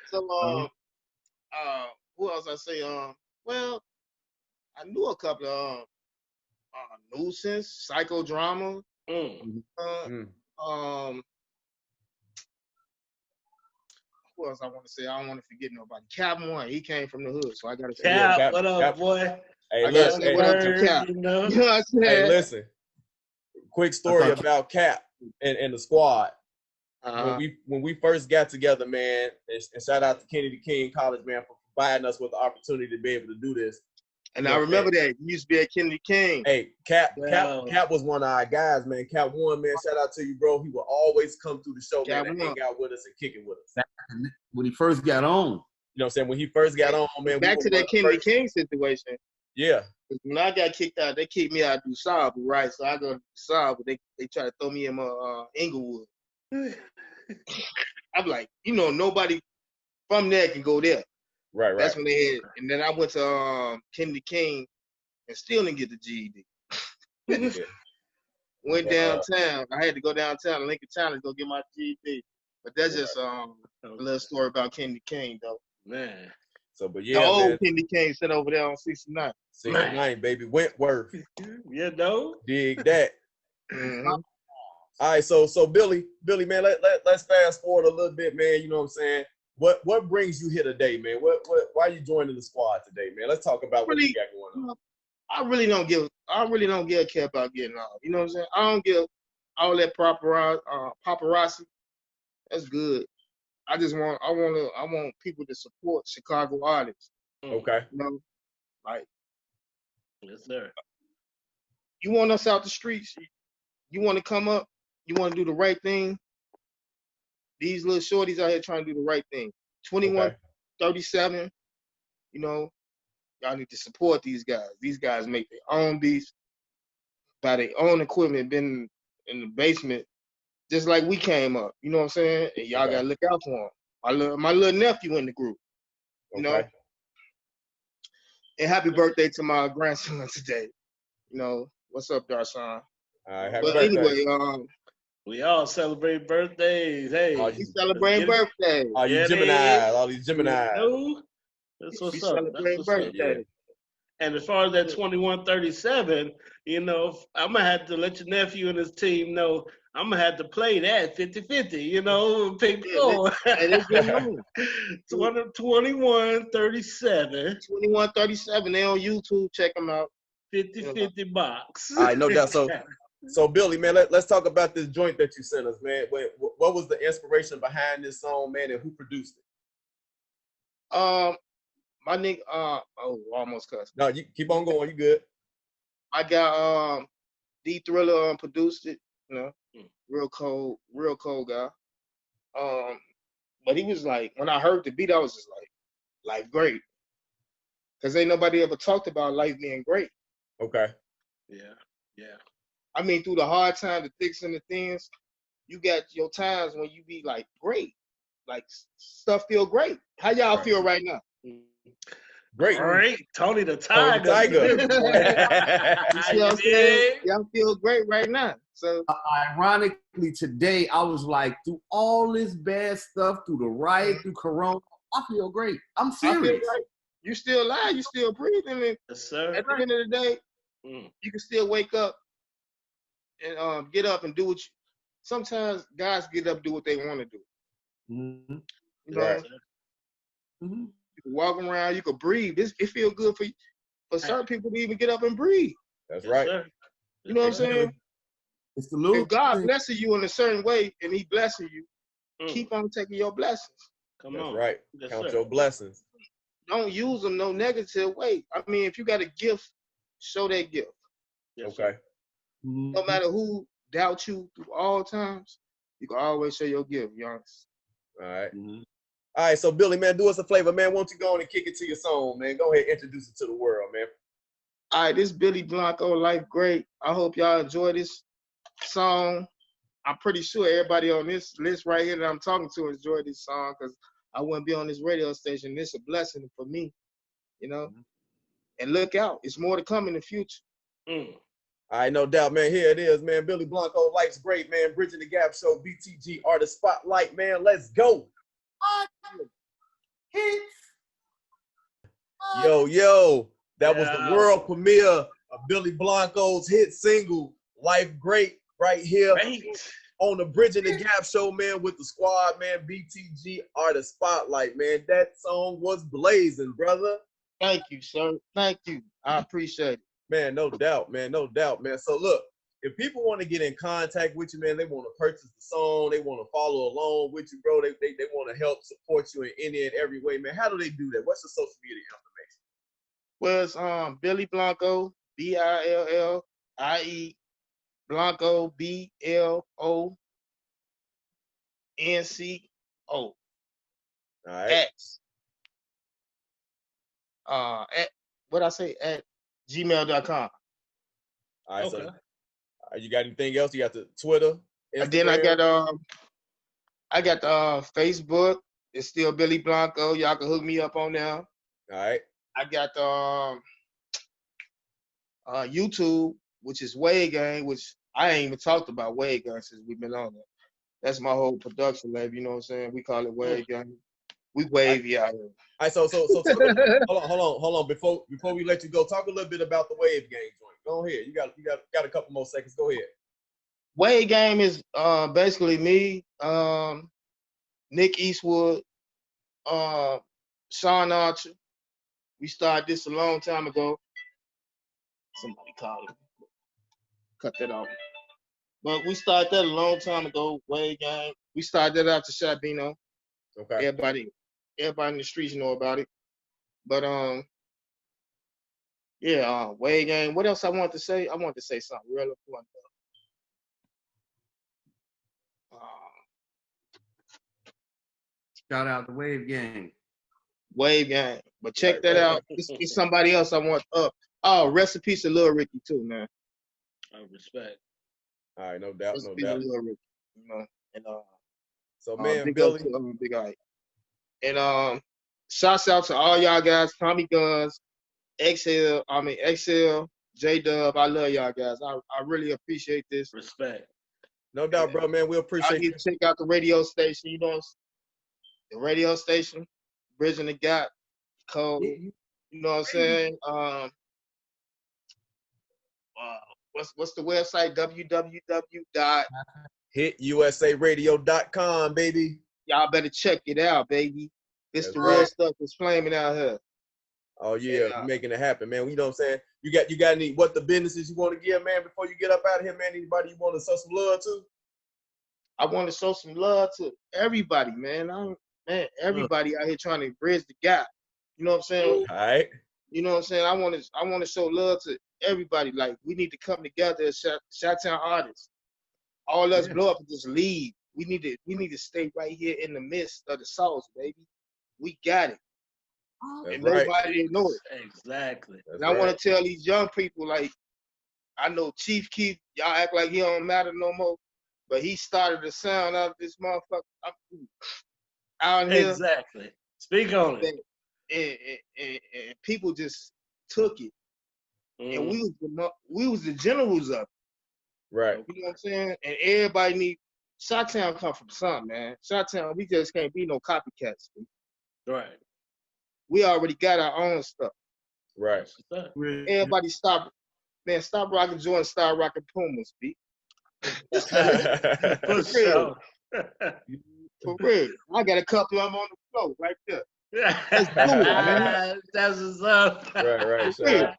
Speaker 4: So, who else I say? Well, I knew a couple of Nuisance, Psychodrama. Who else I want to say? I don't want to forget nobody. Cap One, he came from the hood, so I gotta say
Speaker 2: Cap, what up, boy?
Speaker 1: Hey,
Speaker 4: listen, Cap.
Speaker 2: You know
Speaker 4: what I'm saying?
Speaker 1: Hey, listen. Quick story about Cap and the squad. When we first got together, man, and shout out to Kenny the King College, man, for providing us with the opportunity to be able to do this.
Speaker 4: And I remember that. You used to be at Kenny King.
Speaker 1: Hey, Cap was one of our guys, man. Cap One, man, shout out to you, bro. He would always come through the show, man, and hang out with us and kick it with us.
Speaker 3: When he first got on.
Speaker 1: You know what I'm saying? When he first got on, man.
Speaker 4: Back to that Kenny King situation.
Speaker 1: Yeah.
Speaker 4: When I got kicked out, they kicked me out of DuSable, right? So I go to DuSable, but they try to throw me in Inglewood. I'm like, you know, nobody from there can go there.
Speaker 1: Right.
Speaker 4: That's when they had, and then I went to Kenny King and still didn't get the GED. Went downtown. I had to go downtown to Lincoln Town to go get my GED. But that's just a little story about Kenny King, though.
Speaker 2: Man.
Speaker 1: So, but yeah,
Speaker 4: the old
Speaker 1: man.
Speaker 4: Kenny King sat over there on 69.
Speaker 1: 69, baby. Wentworth.
Speaker 2: You know?
Speaker 1: Dig that.
Speaker 4: Mm-hmm.
Speaker 1: All right, so Billy, man, let's fast forward a little bit, man. You know what I'm saying? What brings you here today, man? Why are you joining the squad today, man? Let's talk about what you got going on.
Speaker 4: I really don't give a care about getting off. You know what I'm saying? I don't give all that paparazzi. That's good. I want people to support Chicago artists.
Speaker 1: Okay.
Speaker 4: You know, like,
Speaker 2: yes, sir.
Speaker 4: you want us out the streets. You want to come up. You want to do the right thing. These little shorties out here trying to do the right thing. 21, 37. You know, y'all need to support these guys. These guys make their own beats, buy their own equipment, been in the basement, just like we came up. You know what I'm saying? And y'all gotta look out for him. My little nephew in the group. You know. And happy birthday to my grandson today. You know, what's up, Darshan?
Speaker 1: Happy
Speaker 4: but
Speaker 1: birthday.
Speaker 4: Anyway,
Speaker 2: we all celebrate birthdays. Hey,
Speaker 4: we celebrate birthdays.
Speaker 1: All you Geminis, all these Geminis.
Speaker 2: No, that's what's up.
Speaker 4: Celebrate birthdays.
Speaker 2: And as far as that 2137, you know, I'm going to have to let your nephew and his team know I'm going to have to play that 50-50, you know, pick four. 2137.
Speaker 4: 2137. They on YouTube. Check them out.
Speaker 2: 50-50 box.
Speaker 1: All right, no doubt. So Billy, man, let's talk about this joint that you sent us, man. What was the inspiration behind this song, man, and who produced it?
Speaker 4: My nigga, almost cussed.
Speaker 1: No, you keep on going. You good?
Speaker 4: I got D Thriller produced it. You know, real cold guy. But he was like, when I heard the beat, I was just like, life great, cause ain't nobody ever talked about life being great.
Speaker 1: Okay.
Speaker 2: Yeah.
Speaker 4: I mean, through the hard times, the thicks and the thins, you got your times when you be like great, like stuff feel great. How y'all feel right now?
Speaker 1: Great.
Speaker 2: Tony the Tiger.
Speaker 4: You see what I'm saying? Y'all feel great right now. So
Speaker 3: ironically, today I was like, through all this bad stuff, through the riot, through Corona, I feel great. I'm serious.
Speaker 4: I feel great. You still alive. You still breathing. And
Speaker 2: yes, sir.
Speaker 4: at the end of the day, you can still wake up and get up and do what you. Sometimes guys get up and do what they want to do.
Speaker 3: Mm-hmm.
Speaker 4: You know,
Speaker 3: mm-hmm.
Speaker 4: You can walk around, you can breathe. It feels good for certain people to even get up and breathe.
Speaker 1: That's right.
Speaker 4: You know what I'm saying?
Speaker 3: It's the little
Speaker 4: if God
Speaker 3: thing.
Speaker 4: blessing you in a certain way and He blessing you, keep on taking your blessings.
Speaker 2: Come
Speaker 1: That's
Speaker 2: on.
Speaker 1: right.
Speaker 2: Yes,
Speaker 1: Count
Speaker 2: sir.
Speaker 1: your blessings.
Speaker 4: Don't use them no negative way. I mean, if you got a gift, show that gift.
Speaker 2: Yes,
Speaker 1: Okay.
Speaker 3: Mm-hmm.
Speaker 4: No matter who doubts you through all times, you can always show your gift, youngsters.
Speaker 1: All right.
Speaker 3: Mm-hmm.
Speaker 1: All right, so Billy, man, do us a favor, man. Won't you go on and kick it to your song, man? Go ahead, introduce it to the world, man.
Speaker 4: All right, this Billy Blanco, Life Great. I hope y'all enjoy this song. I'm pretty sure everybody on this list right here that I'm talking to enjoyed this song, because I wouldn't be on this radio station. It's a blessing for me, you know?
Speaker 3: Mm-hmm.
Speaker 4: And look out, it's more to come in the future.
Speaker 1: All right, no doubt, man. Here it is, man. Billy Blanco, Life's Great, man. Bridging the Gap Show, BTG Artist Spotlight, man. Let's go. Yo, that was the world premiere of Billy Blanco's hit single, Life Great, right here on the Bridging the Gap Show, man, with the squad, man. BTG Artist Spotlight, man. That song was blazing, brother.
Speaker 4: Thank you, sir. Thank you. I appreciate it.
Speaker 1: Man, no doubt, man. No doubt, man. So look, if people want to get in contact with you, man, they want to purchase the song, they want to follow along with you, bro. They want to help support you in any and every way, man. How do they do that? What's the social media information?
Speaker 4: Well, it's Billy Blanco, Billie, Blanco, BLONCO.
Speaker 1: All right.
Speaker 4: At what I say at gmail.com.
Speaker 1: All right, okay. So you got anything else? You got the Twitter, Instagram?
Speaker 4: And then I got Facebook. It's still Billy Blanco. Y'all can hook me up on there.
Speaker 1: All right.
Speaker 4: I got YouTube, which is Wave Gang, which I ain't even talked about Wave Gang since we've been on there. That's my whole production label. You know what I'm saying? We call it Wave Gang. We wavy out here.
Speaker 1: All right, so hold on. Before we let you go, talk a little bit about the Wave Gang joint. Go ahead. You got a couple more seconds. Go ahead.
Speaker 4: Wave Gang is basically me, Nick Eastwood, Sean Archer. We started this a long time ago. Somebody called him. Cut that off. But we started that a long time ago, Wave Gang. We started that out to Shabino.
Speaker 1: Okay.
Speaker 4: Everybody in the streets know about it. But Wave Gang. What else I want to say? I want to say something real important.
Speaker 3: Shout out the Wave Gang.
Speaker 4: Wave Gang. But check that out. It's somebody else I want up. Oh, rest in peace to Lil Ricky too, man.
Speaker 2: I respect.
Speaker 1: All right, no doubt,
Speaker 4: Rest
Speaker 1: no
Speaker 4: in peace to
Speaker 1: doubt.
Speaker 4: Lil Ricky, you know. And
Speaker 1: So man,
Speaker 4: big
Speaker 1: Billy,
Speaker 4: up to Big Ike. And shouts out to all y'all guys, Tommy Gunz, XCell, J-Dub. I love y'all guys. I really appreciate this.
Speaker 2: Respect.
Speaker 1: no doubt, bro, man. We
Speaker 4: I
Speaker 1: appreciate
Speaker 4: need
Speaker 1: you.
Speaker 4: to check out the radio station, you know, the radio station, Bridging the Gap, Code. You know what I'm saying? What's the website?
Speaker 1: hitusaradio.com, baby.
Speaker 4: Y'all better check it out, baby. It's
Speaker 1: That's
Speaker 4: the real
Speaker 1: right.
Speaker 4: stuff that's flaming out here.
Speaker 1: Oh yeah,
Speaker 4: Yeah.
Speaker 1: we're making it happen, man. You know what I'm saying? You got any what the businesses you want to give, man, before you get up out of here, man? Anybody you want to show some love to?
Speaker 4: I want to show some love to everybody, man. Everybody out here trying to bridge the gap. You know what I'm saying?
Speaker 1: All right.
Speaker 4: You know what I'm saying? I want to show love to everybody. Like, we need to come together as Chi-Town artists. All us blow up and just leave. We need to stay right here in the midst of the sauce, baby. We got it.
Speaker 1: That's
Speaker 4: And
Speaker 1: right.
Speaker 4: nobody know it.
Speaker 2: Exactly.
Speaker 1: That's
Speaker 4: And I want
Speaker 1: right.
Speaker 4: to tell these young people, like, I know Chief Keef, y'all act like he don't matter no more, but he started the sound out of this motherfucker out here.
Speaker 2: Exactly. Speak on it.
Speaker 4: And people just took it. And
Speaker 2: Mhm.
Speaker 4: we was the generals of it.
Speaker 1: Right.
Speaker 4: You know what I'm saying? And everybody need Chi-Town come from something, man. Chi-Town, we just can't be no copycats. Man.
Speaker 2: Right.
Speaker 4: We already got our own stuff.
Speaker 1: Right.
Speaker 4: Everybody stop rocking Jordan, start rocking Pumas, B.
Speaker 2: For sure.
Speaker 4: For real. I got a couple of them on the floor right there.
Speaker 2: Let's
Speaker 4: do it, man.
Speaker 2: That's what's up.
Speaker 1: Right.
Speaker 4: For real.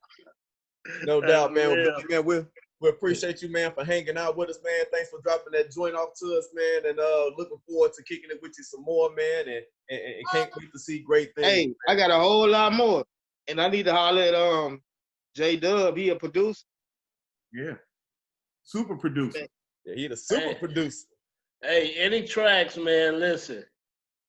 Speaker 1: No doubt, man.
Speaker 2: real.
Speaker 1: Well, man, we appreciate you, man, for hanging out with us, man. Thanks for dropping that joint off to us, man. And looking forward to kicking it with you some more, man. And can't wait to see great things.
Speaker 4: Hey, I got a whole lot more. And I need to holler at J-Dub. He a producer.
Speaker 3: Yeah. Super producer.
Speaker 1: Yeah, he the super
Speaker 2: Hey.
Speaker 1: producer.
Speaker 2: Hey, any tracks, man, listen.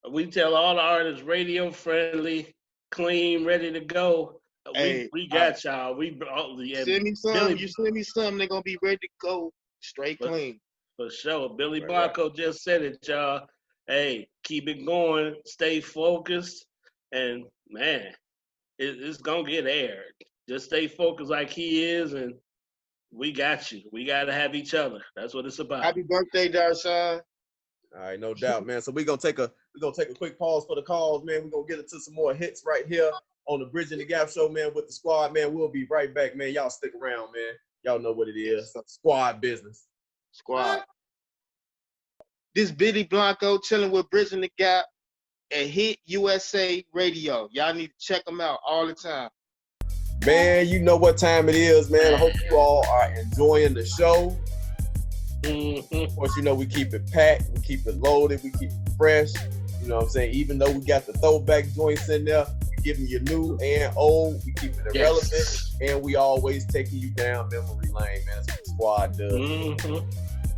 Speaker 2: We tell all the artists radio friendly, clean, ready to go.
Speaker 4: Hey,
Speaker 2: we got y'all.
Speaker 4: Send me some.
Speaker 2: Billy-
Speaker 4: You send me some, they're going to be ready to go straight
Speaker 2: But-
Speaker 4: clean.
Speaker 2: For sure. Billy
Speaker 1: Right,
Speaker 2: Blanco just said it, y'all. Hey, keep it going. Stay focused. And, man, it's going to get aired. Just stay focused like he is, and we got you. We got to have each other. That's what it's about.
Speaker 4: Happy birthday, Darshawn.
Speaker 1: All right, no doubt, man. So we're gonna take a quick pause for the calls, man. We're gonna get into some more hits right here on the Bridging the Gap show, man, with the squad, man. We'll be right back, man. Y'all stick around, man. Y'all know what it is. Squad business.
Speaker 4: Squad. This Billy Blanco chilling with Bridging the Gap and Hit USA Radio. Y'all need to check them out all the time.
Speaker 1: Man, you know what time it is, man. I hope you all are enjoying the show.
Speaker 2: Mhm.
Speaker 1: Of course, you know, we keep it packed, we keep it loaded, we keep it fresh. You know what I'm saying? Even though we got the throwback joints in there, we giving you new and old, we keep it irrelevant, and we always taking you down memory lane, man. That's what the squad does.
Speaker 2: Mhm.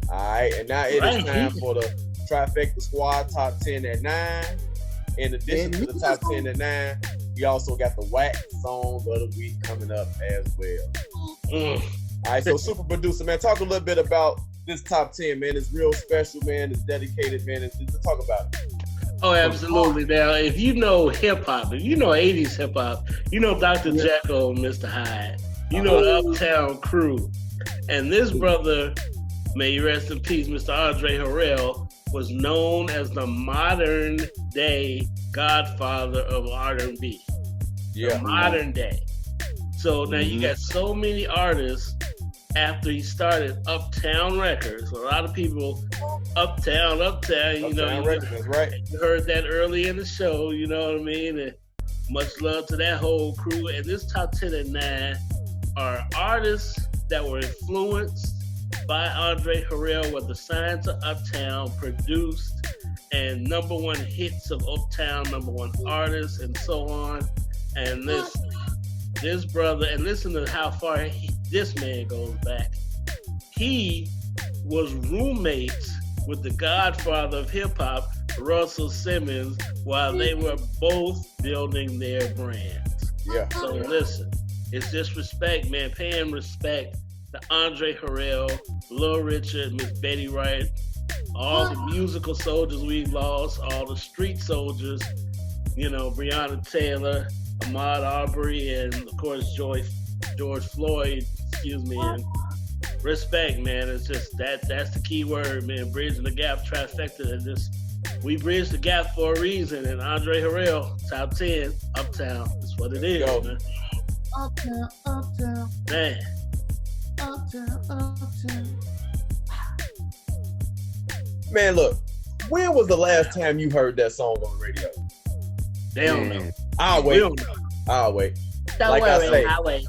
Speaker 1: All right, and now it is
Speaker 2: Right.
Speaker 1: time for the Trifecta Squad Top 10 at 9. In addition to the Top 10 at 9, we also got the Wack Song of the Week coming up as well.
Speaker 2: Mm.
Speaker 1: All right, so super producer, man, talk a little bit about this top 10, man. It's real special, man. It's dedicated, man. It's to talk about it.
Speaker 2: Oh, absolutely. Now, if you know hip hop, if you know 80s hip hop, you know Dr. Jekyll and Mr. Hyde. You know the Uptown Crew. And this brother, may he rest in peace, Mr. Andre Harrell, was known as the modern day godfather of R&B. The modern day. So now you got so many artists after he started Uptown Records. A lot of people, Uptown, you know,
Speaker 1: Records, that's right.
Speaker 2: you heard that early in the show, you know what I mean? And much love to that whole crew. And this top 10 at 9 are artists that were influenced by Andre Harrell, were signed to Uptown, produced, and #1 hits of Uptown, #1 artists, and so on. And this brother, and listen to how far this man goes back. He was roommates with the godfather of hip hop, Russell Simmons, while they were both building their brands.
Speaker 1: Yeah.
Speaker 2: So listen, it's disrespect, man. Paying respect to Andre Harrell, Lil Richard, Miss Betty Wright, all the musical soldiers we've lost, all the street soldiers, Breonna Taylor, Ahmaud Arbery, and of course George Floyd, and respect, man. It's just that's the key word, man. Bridging the gap, trifecta, and we bridge the gap for a reason. And Andre Harrell, top 10, Uptown. That's what it is, man.
Speaker 3: Uptown.
Speaker 2: Man.
Speaker 3: Uptown.
Speaker 1: Man, look, when was the last time you heard that song on the radio?
Speaker 2: They don't know.
Speaker 1: I'll wait. I'll wait.
Speaker 2: Don't worry, I'll wait.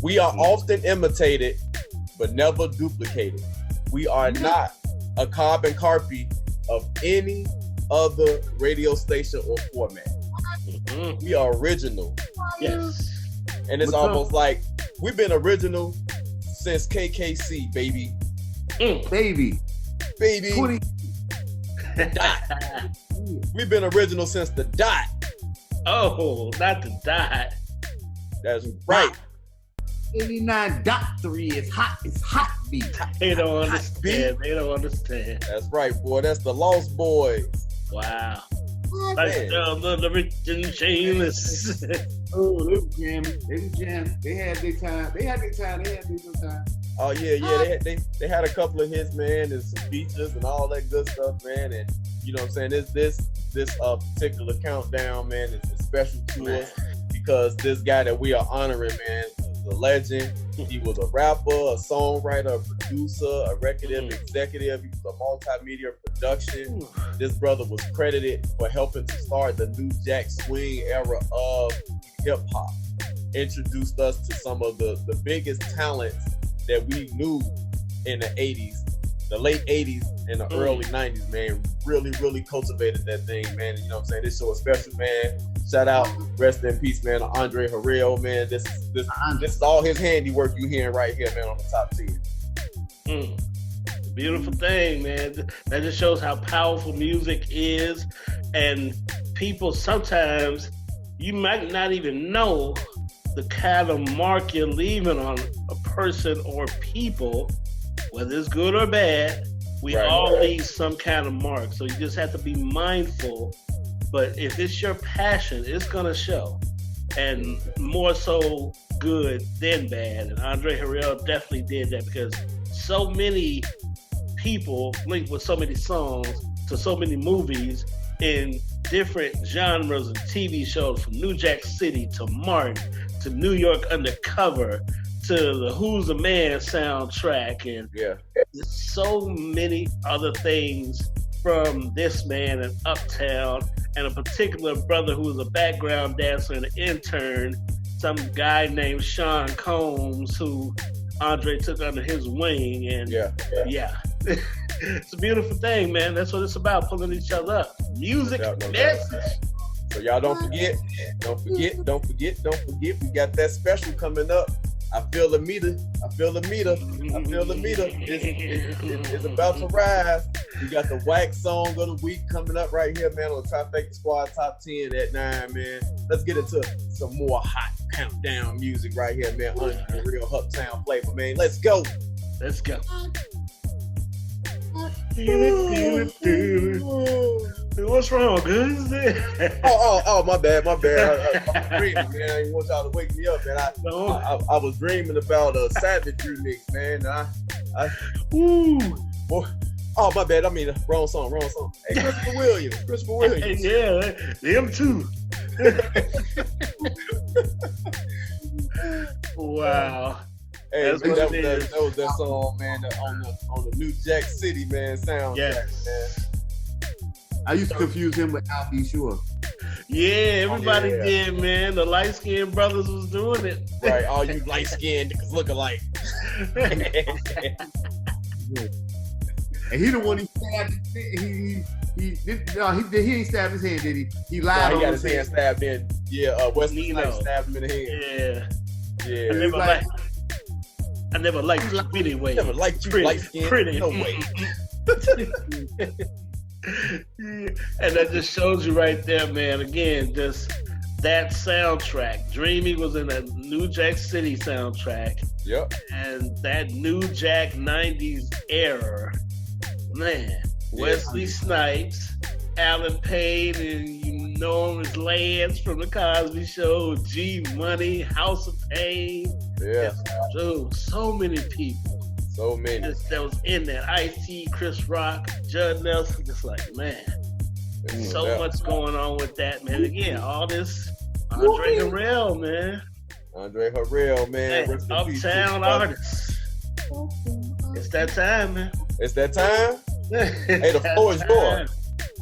Speaker 1: We are often imitated, but never duplicated. We are not a carbon copy of any other radio station or format.
Speaker 2: Mm-hmm.
Speaker 1: We are original.
Speaker 2: Yes.
Speaker 1: And it's almost like we've been original since KKC, baby.
Speaker 3: Baby.
Speaker 1: 20. Dot. We've been original since the dot.
Speaker 2: Oh, not the dot.
Speaker 1: That's right.
Speaker 3: 89.3 is hot. It's hot beat.
Speaker 2: They don't understand. They don't understand.
Speaker 1: That's right, boy. That's the Lost Boys.
Speaker 2: Wow.
Speaker 1: Man.
Speaker 2: Like the rich and shameless.
Speaker 3: Oh, they were jamming. They had their time. They had their good time.
Speaker 1: Oh yeah. They had a couple of hits, man, and some features and all that good stuff, man. And you know what I'm saying? This particular countdown, man, is special to us because this guy that we are honoring, man, is a legend. He was a rapper, a songwriter, a producer, a record executive. He was a multimedia production. This brother was credited for helping to start the new Jack Swing era of hip hop. Introduced us to some of the biggest talents that we knew in the 80s, the late 80s and the early 90s, man. Really cultivated that thing, man. And you know what I'm saying? This show is special, man. Shout out, rest in peace, man, to Andre Harrell, man. This is all his handiwork you hearing right here, man, on the top 10.
Speaker 2: Beautiful thing, man. That just shows how powerful music is. And people sometimes, you might not even know the kind of mark you're leaving on a person or people, whether it's good or bad. We all leave some kind of mark. So you just have to be mindful. But if it's your passion, it's going to show. And more so good than bad. And Andre Harrell definitely did that because so many people linked with so many songs to so many movies in different genres of TV shows, from New Jack City to Martin to New York Undercover to the Who's a Man soundtrack, and so many other things from this man in Uptown, and a particular brother who was a background dancer and an intern, some guy named Sean Combs, who Andre took under his wing, and it's a beautiful thing, man. That's what it's about, pulling each other up. Music, message.
Speaker 1: So y'all don't forget. We got that special coming up. I feel the meter. It's about to rise. We got the Wack song of the week coming up right here, man, on the Trifecta Squad Top 10 at 9, man. Let's get into some more hot countdown music right here, man. Real Uptown flavor, man. Let's go.
Speaker 2: What's wrong, Gunz?
Speaker 1: Oh, my bad. I was dreaming, man. I didn't want y'all to wake me up, man. I was dreaming about a Savage remix, man. Oh, my bad. I mean, wrong song. Hey, Christopher Williams.
Speaker 2: Yeah, them too. Wow.
Speaker 1: Hey, man, that was that song, man, on the New Jack City, man, soundtrack, man.
Speaker 3: I used to confuse him with Al B. Sure.
Speaker 2: Yeah, everybody did, man. The light skinned brothers was doing it.
Speaker 1: Right, all you light skinned niggas look alike.
Speaker 3: And he the one he stabbed. He ain't stabbed his hand, did he? He lied.
Speaker 1: He got his hand stabbed in. Yeah, Wesley Snipes stabbed him in the hand.
Speaker 2: Yeah. I never liked you anyway.
Speaker 1: Never liked you, light skinned.
Speaker 2: Pretty.
Speaker 1: No way.
Speaker 2: And that just shows you right there, man. Again, just that soundtrack. Dreamy was in a New Jack City soundtrack.
Speaker 1: Yep.
Speaker 2: And that New Jack 90s era, man. Wesley Snipes, Alan Payne, and you know him as Lance from The Cosby Show, G Money, House of Pain.
Speaker 1: Yeah.
Speaker 2: Dude, so many people.
Speaker 1: So many.
Speaker 2: That was in that. Ice-T, Chris Rock, Judd Nelson. Just like, man, there's so much going on with that, man. Again, all this Andre Harrell, man.
Speaker 1: Andre Harrell, man.
Speaker 2: Hey, uptown artists. It's that time, man.
Speaker 1: It's that time? Hey, the floor is yours.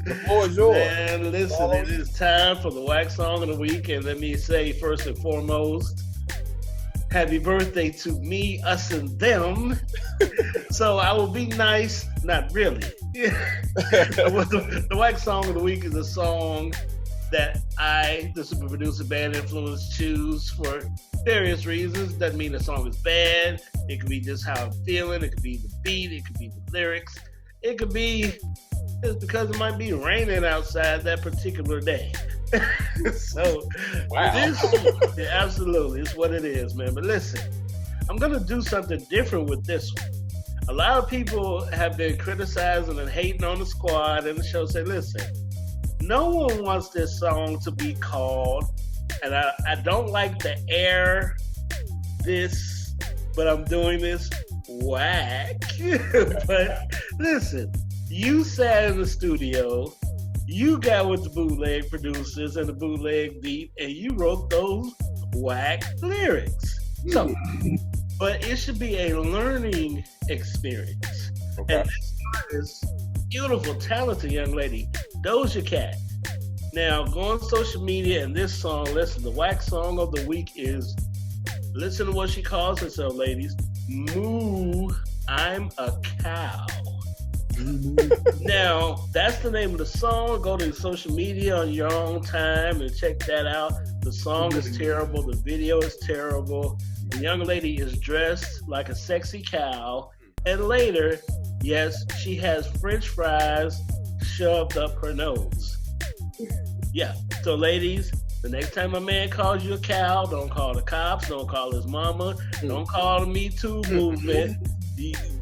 Speaker 1: The floor is yours.
Speaker 2: Man, listen, it is time for the Wack Song of the Week. And let me say, first and foremost, happy birthday to me, us, and them. So I will be nice. Not really. The Wack Song of the Week is a song that the super producer Bad Influence, choose for various reasons. Doesn't mean the song is bad. It could be just how I'm feeling. It could be the beat. It could be the lyrics. It could be just because it might be raining outside that particular day. So,
Speaker 1: wow.
Speaker 2: Absolutely, it's what it is, man. But listen, I'm gonna do something different with this one. A lot of people have been criticizing and hating on the squad and the show. Say, listen, no one wants this song to be called, and I don't like to air this, but I'm doing this, Wack. But listen, you sat in the studio, you got with the bootleg producers and the bootleg beat, and you wrote those Wack lyrics. So, but it should be a learning experience.
Speaker 1: Okay.
Speaker 2: And this beautiful, talented young lady, Doja Cat. Now, go on social media and this song, listen, the Wack Song of the Week is, listen to what she calls herself, ladies. Moo, I'm a cow. Now, that's the name of the song. Go to social media on your own time and check that out. The song is terrible. The video is terrible. The young lady is dressed like a sexy cow. And later, yes, she has French fries shoved up her nose. Yeah. So, ladies, the next time a man calls you a cow, don't call the cops, don't call his mama, don't call the Me Too movement.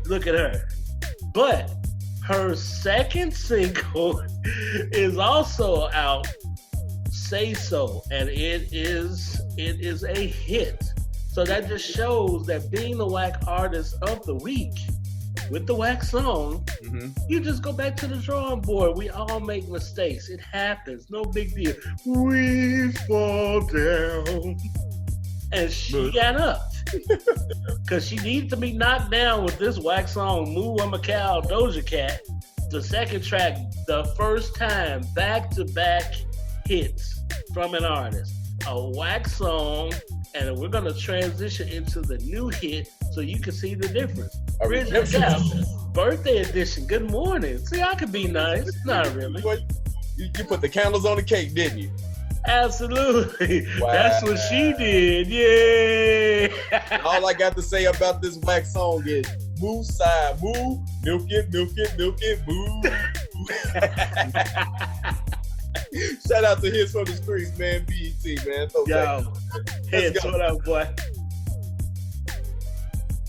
Speaker 2: Look at her. But her second single is also out, Say So, and it is a hit. So that just shows that being the Wack Artist of the Week with the Wack Song, you just go back to the drawing board. We all make mistakes. It happens. No big deal. We fall down. And she got up. Because she needs to be knocked down with this Wack Song, Moo, I'm a Cow, Doja Cat. The second track, the first time, back-to-back hits from an artist. A Wack Song, and we're going to transition into the new hit so you can see the difference. Original Chapter, birthday edition, good morning. See, I could be nice. Not really.
Speaker 1: You put the candles on the cake, didn't you?
Speaker 2: Absolutely.
Speaker 1: Wow.
Speaker 2: That's what she did. Yeah.
Speaker 1: All I got to say about this Wack song is moo side, moo, milk it, moo. Shout out to Hits from the Streets, man. BET, man. Okay.
Speaker 2: Yo, Hits, what up, boy?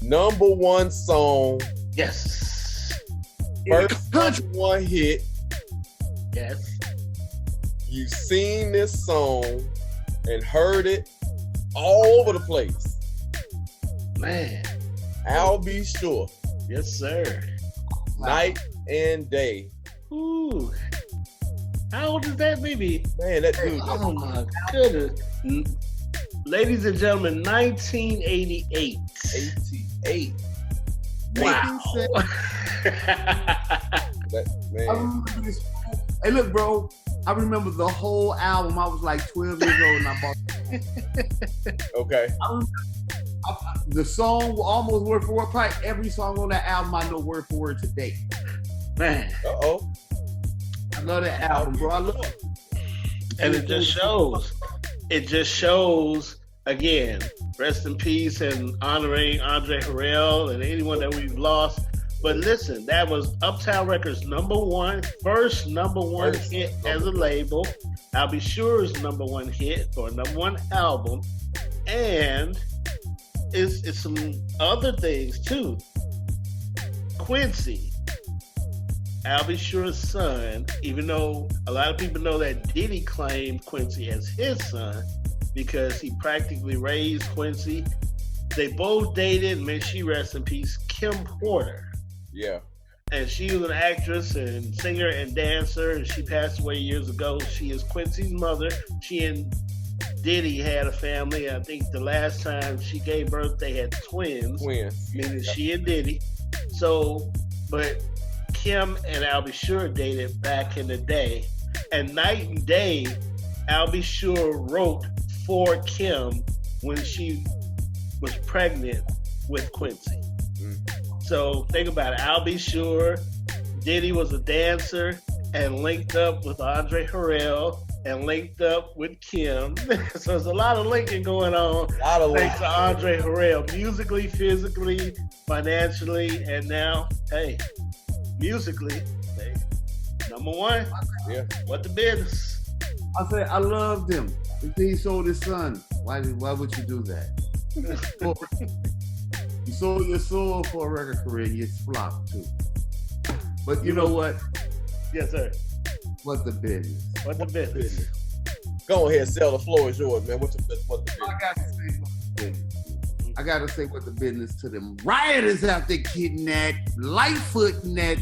Speaker 1: Number one song.
Speaker 2: Yes.
Speaker 1: First number one hit.
Speaker 2: Yes.
Speaker 1: You've seen this song and heard it all over the place.
Speaker 2: Man.
Speaker 1: I'll be sure.
Speaker 2: Yes, sir.
Speaker 1: Night and day.
Speaker 2: Ooh. How old is that baby?
Speaker 1: Man, that dude.
Speaker 2: Oh my goodness. Ladies and gentlemen, 1988.
Speaker 1: 88.
Speaker 2: Wow.
Speaker 3: That, man. Hey, look, bro. I remember the whole album. I was like 12 years old and I bought it.
Speaker 1: Okay.
Speaker 3: The song almost word for word. Probably every song on that album I know word for word today.
Speaker 2: Man.
Speaker 1: Uh-oh.
Speaker 3: I love that album, bro. I love it.
Speaker 2: And it just shows. It just shows, again, rest in peace and honoring Andre Harrell and anyone that we've lost. But listen, that was Uptown Records' first number one hit as a label. I'll Be Sure's number one hit or number one album. And it's some other things too. Quincy, I'll Be Sure's son, even though a lot of people know that Diddy claimed Quincy as his son because he practically raised Quincy. They both dated, may she rest in peace, Kim Porter.
Speaker 1: Yeah.
Speaker 2: And she was an actress and singer and dancer, and she passed away years ago. She is Quincy's mother. She and Diddy had a family. I think the last time she gave birth, they had twins. Meaning she and Diddy. So, but Kim and I'll Be Sure dated back in the day. And night and day, I'll Be Sure wrote for Kim when she was pregnant with Quincy. So think about it. I'll Be Sure. Diddy was a dancer and linked up with Andre Harrell and linked up with Kim. So there's a lot of linking going on. Thanks to Andre Harrell, musically, physically, financially, and now, hey, musically, hey, number one.
Speaker 1: Yeah.
Speaker 2: What the business?
Speaker 3: I say I loved him. He sold his son. Why would you do that? You sold your soul for a record career and you flopped too. But you know what?
Speaker 2: Yes, sir.
Speaker 3: What the business?
Speaker 2: What the business?
Speaker 1: Go ahead, Sell. The floor is yours, man. What the business?
Speaker 3: I gotta say what the business to them rioters out there kidnapped, Lightfoot net.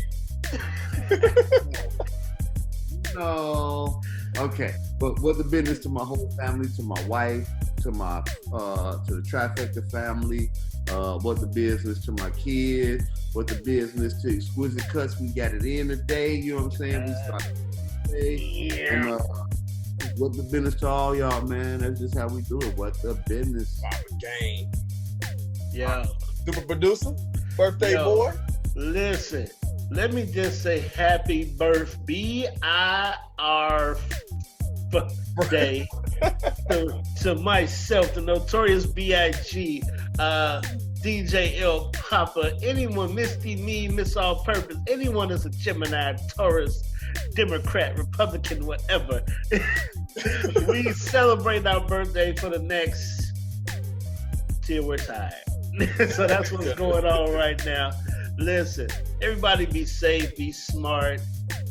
Speaker 3: No. Okay. But what the business to my whole family, to my wife, to my to the Trifecta family, what the business to my kids, what the business to Exquisite Cuts. We got it in today, you know what I'm saying? We started today.
Speaker 2: Yeah.
Speaker 3: And, what the business to all y'all, man. That's just how we do it. What the business?
Speaker 1: Game.
Speaker 2: Yeah.
Speaker 1: Super producer, birthday boy.
Speaker 2: Listen, let me just say happy birthday to myself, the Notorious B.I.G., DJ L. Papa, anyone, Misty Me, Miss All Purpose, anyone that's a Gemini, Taurus, Democrat, Republican, whatever. We celebrate our birthday for the next till we're tired. So that's what's going on right now. Listen, everybody be safe, be smart.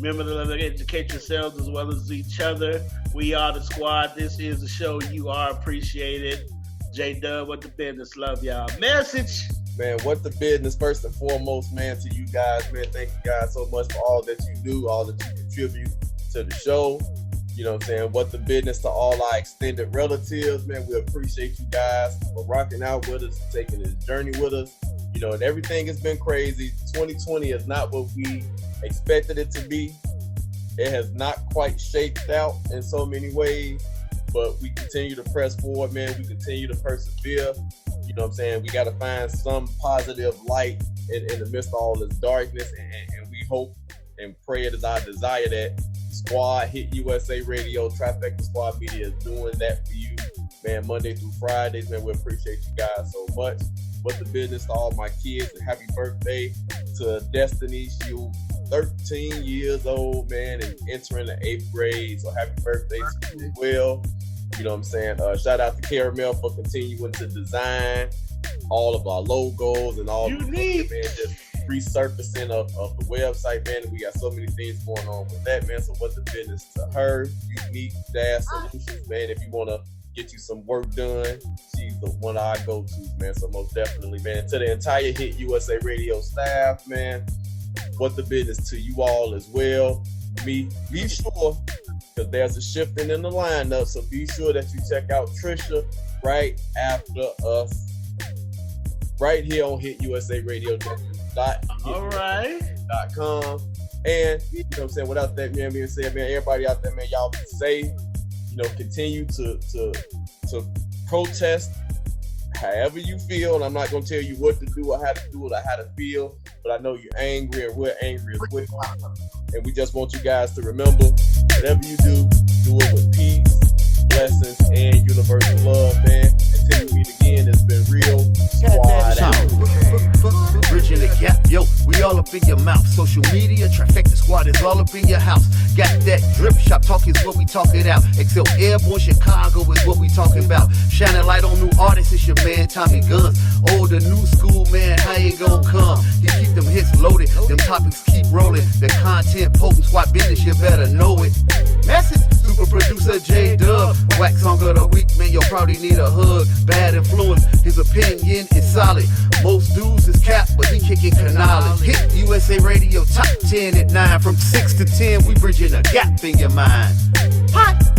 Speaker 2: Remember to educate yourselves as well as each other. We are the squad. This is the show. You are appreciated. J-Dub, what the business? Love y'all. Message.
Speaker 1: Man, what the business first and foremost, man, to you guys, man. Thank you guys so much for all that you do, all that you contribute to the show. You know what I'm saying? What the business to all our extended relatives, man. We appreciate you guys for rocking out with us, taking this journey with us. You know, and everything has been crazy. 2020 is not what we expected it to be. It has not quite shaped out in so many ways, but we continue to press forward, man. We continue to persevere. You know what I'm saying? We got to find some positive light in the midst of all this darkness, and we hope and pray it is our desire that Squad Hit USA Radio, Trifecta Squad Media is doing that for you, man, Monday through Fridays, man. We appreciate you guys so much. What the business to all my kids, and happy birthday to Destiny. She 13 years old, man, and entering the 8th grade. So happy birthday to you as well. You know what I'm saying? Shout out to Caramel for continuing to design all of our logos and all the man, just resurfacing of the website, man. We got so many things going on with that, man. So what the business to her, Unique Dash Solutions, man. If you want to get you some work done, she's the one I go to, man. So most definitely, man. To the entire Hit USA Radio staff, man. What the business to you all as well. Be sure, because there's a shifting in the lineup, so be sure that you check out Trisha right after us, right here on Hit USA Radio.
Speaker 2: All right.
Speaker 1: .com. And, you know what I'm saying, without that, man, being said, man, everybody out there, man, y'all be safe. You know, continue to protest however you feel. And I'm not going to tell you what to do or how to do it or how to feel, but I know you're angry and we're angry as well. And we just want you guys to remember, whatever you do it with peace, blessings, and universal love, man. Until we meet again, it's been real. Squad out.
Speaker 5: Bridging the gap, yo, we all up in your mouth. Social media, trifecta squad is all up in your house. Got that drip shop talk is what we talking out. XCell Airborne Chicago is what we talking about. Shining light on new artists, it's your man Tommy Gunz. Older new school man, how you gon' come? He keep them hits loaded, them topics keep rolling. The content potent, squad business, you better know it. Message, super producer J-Dub. Wack song of the week, man, you'll probably need a hug. Bad influence, his opinion is solid. Most dudes is cap, but he kicking canali. Hit USA Radio top 10 at 9. From 6 to 10, we bridging a gap in your mind. Hot.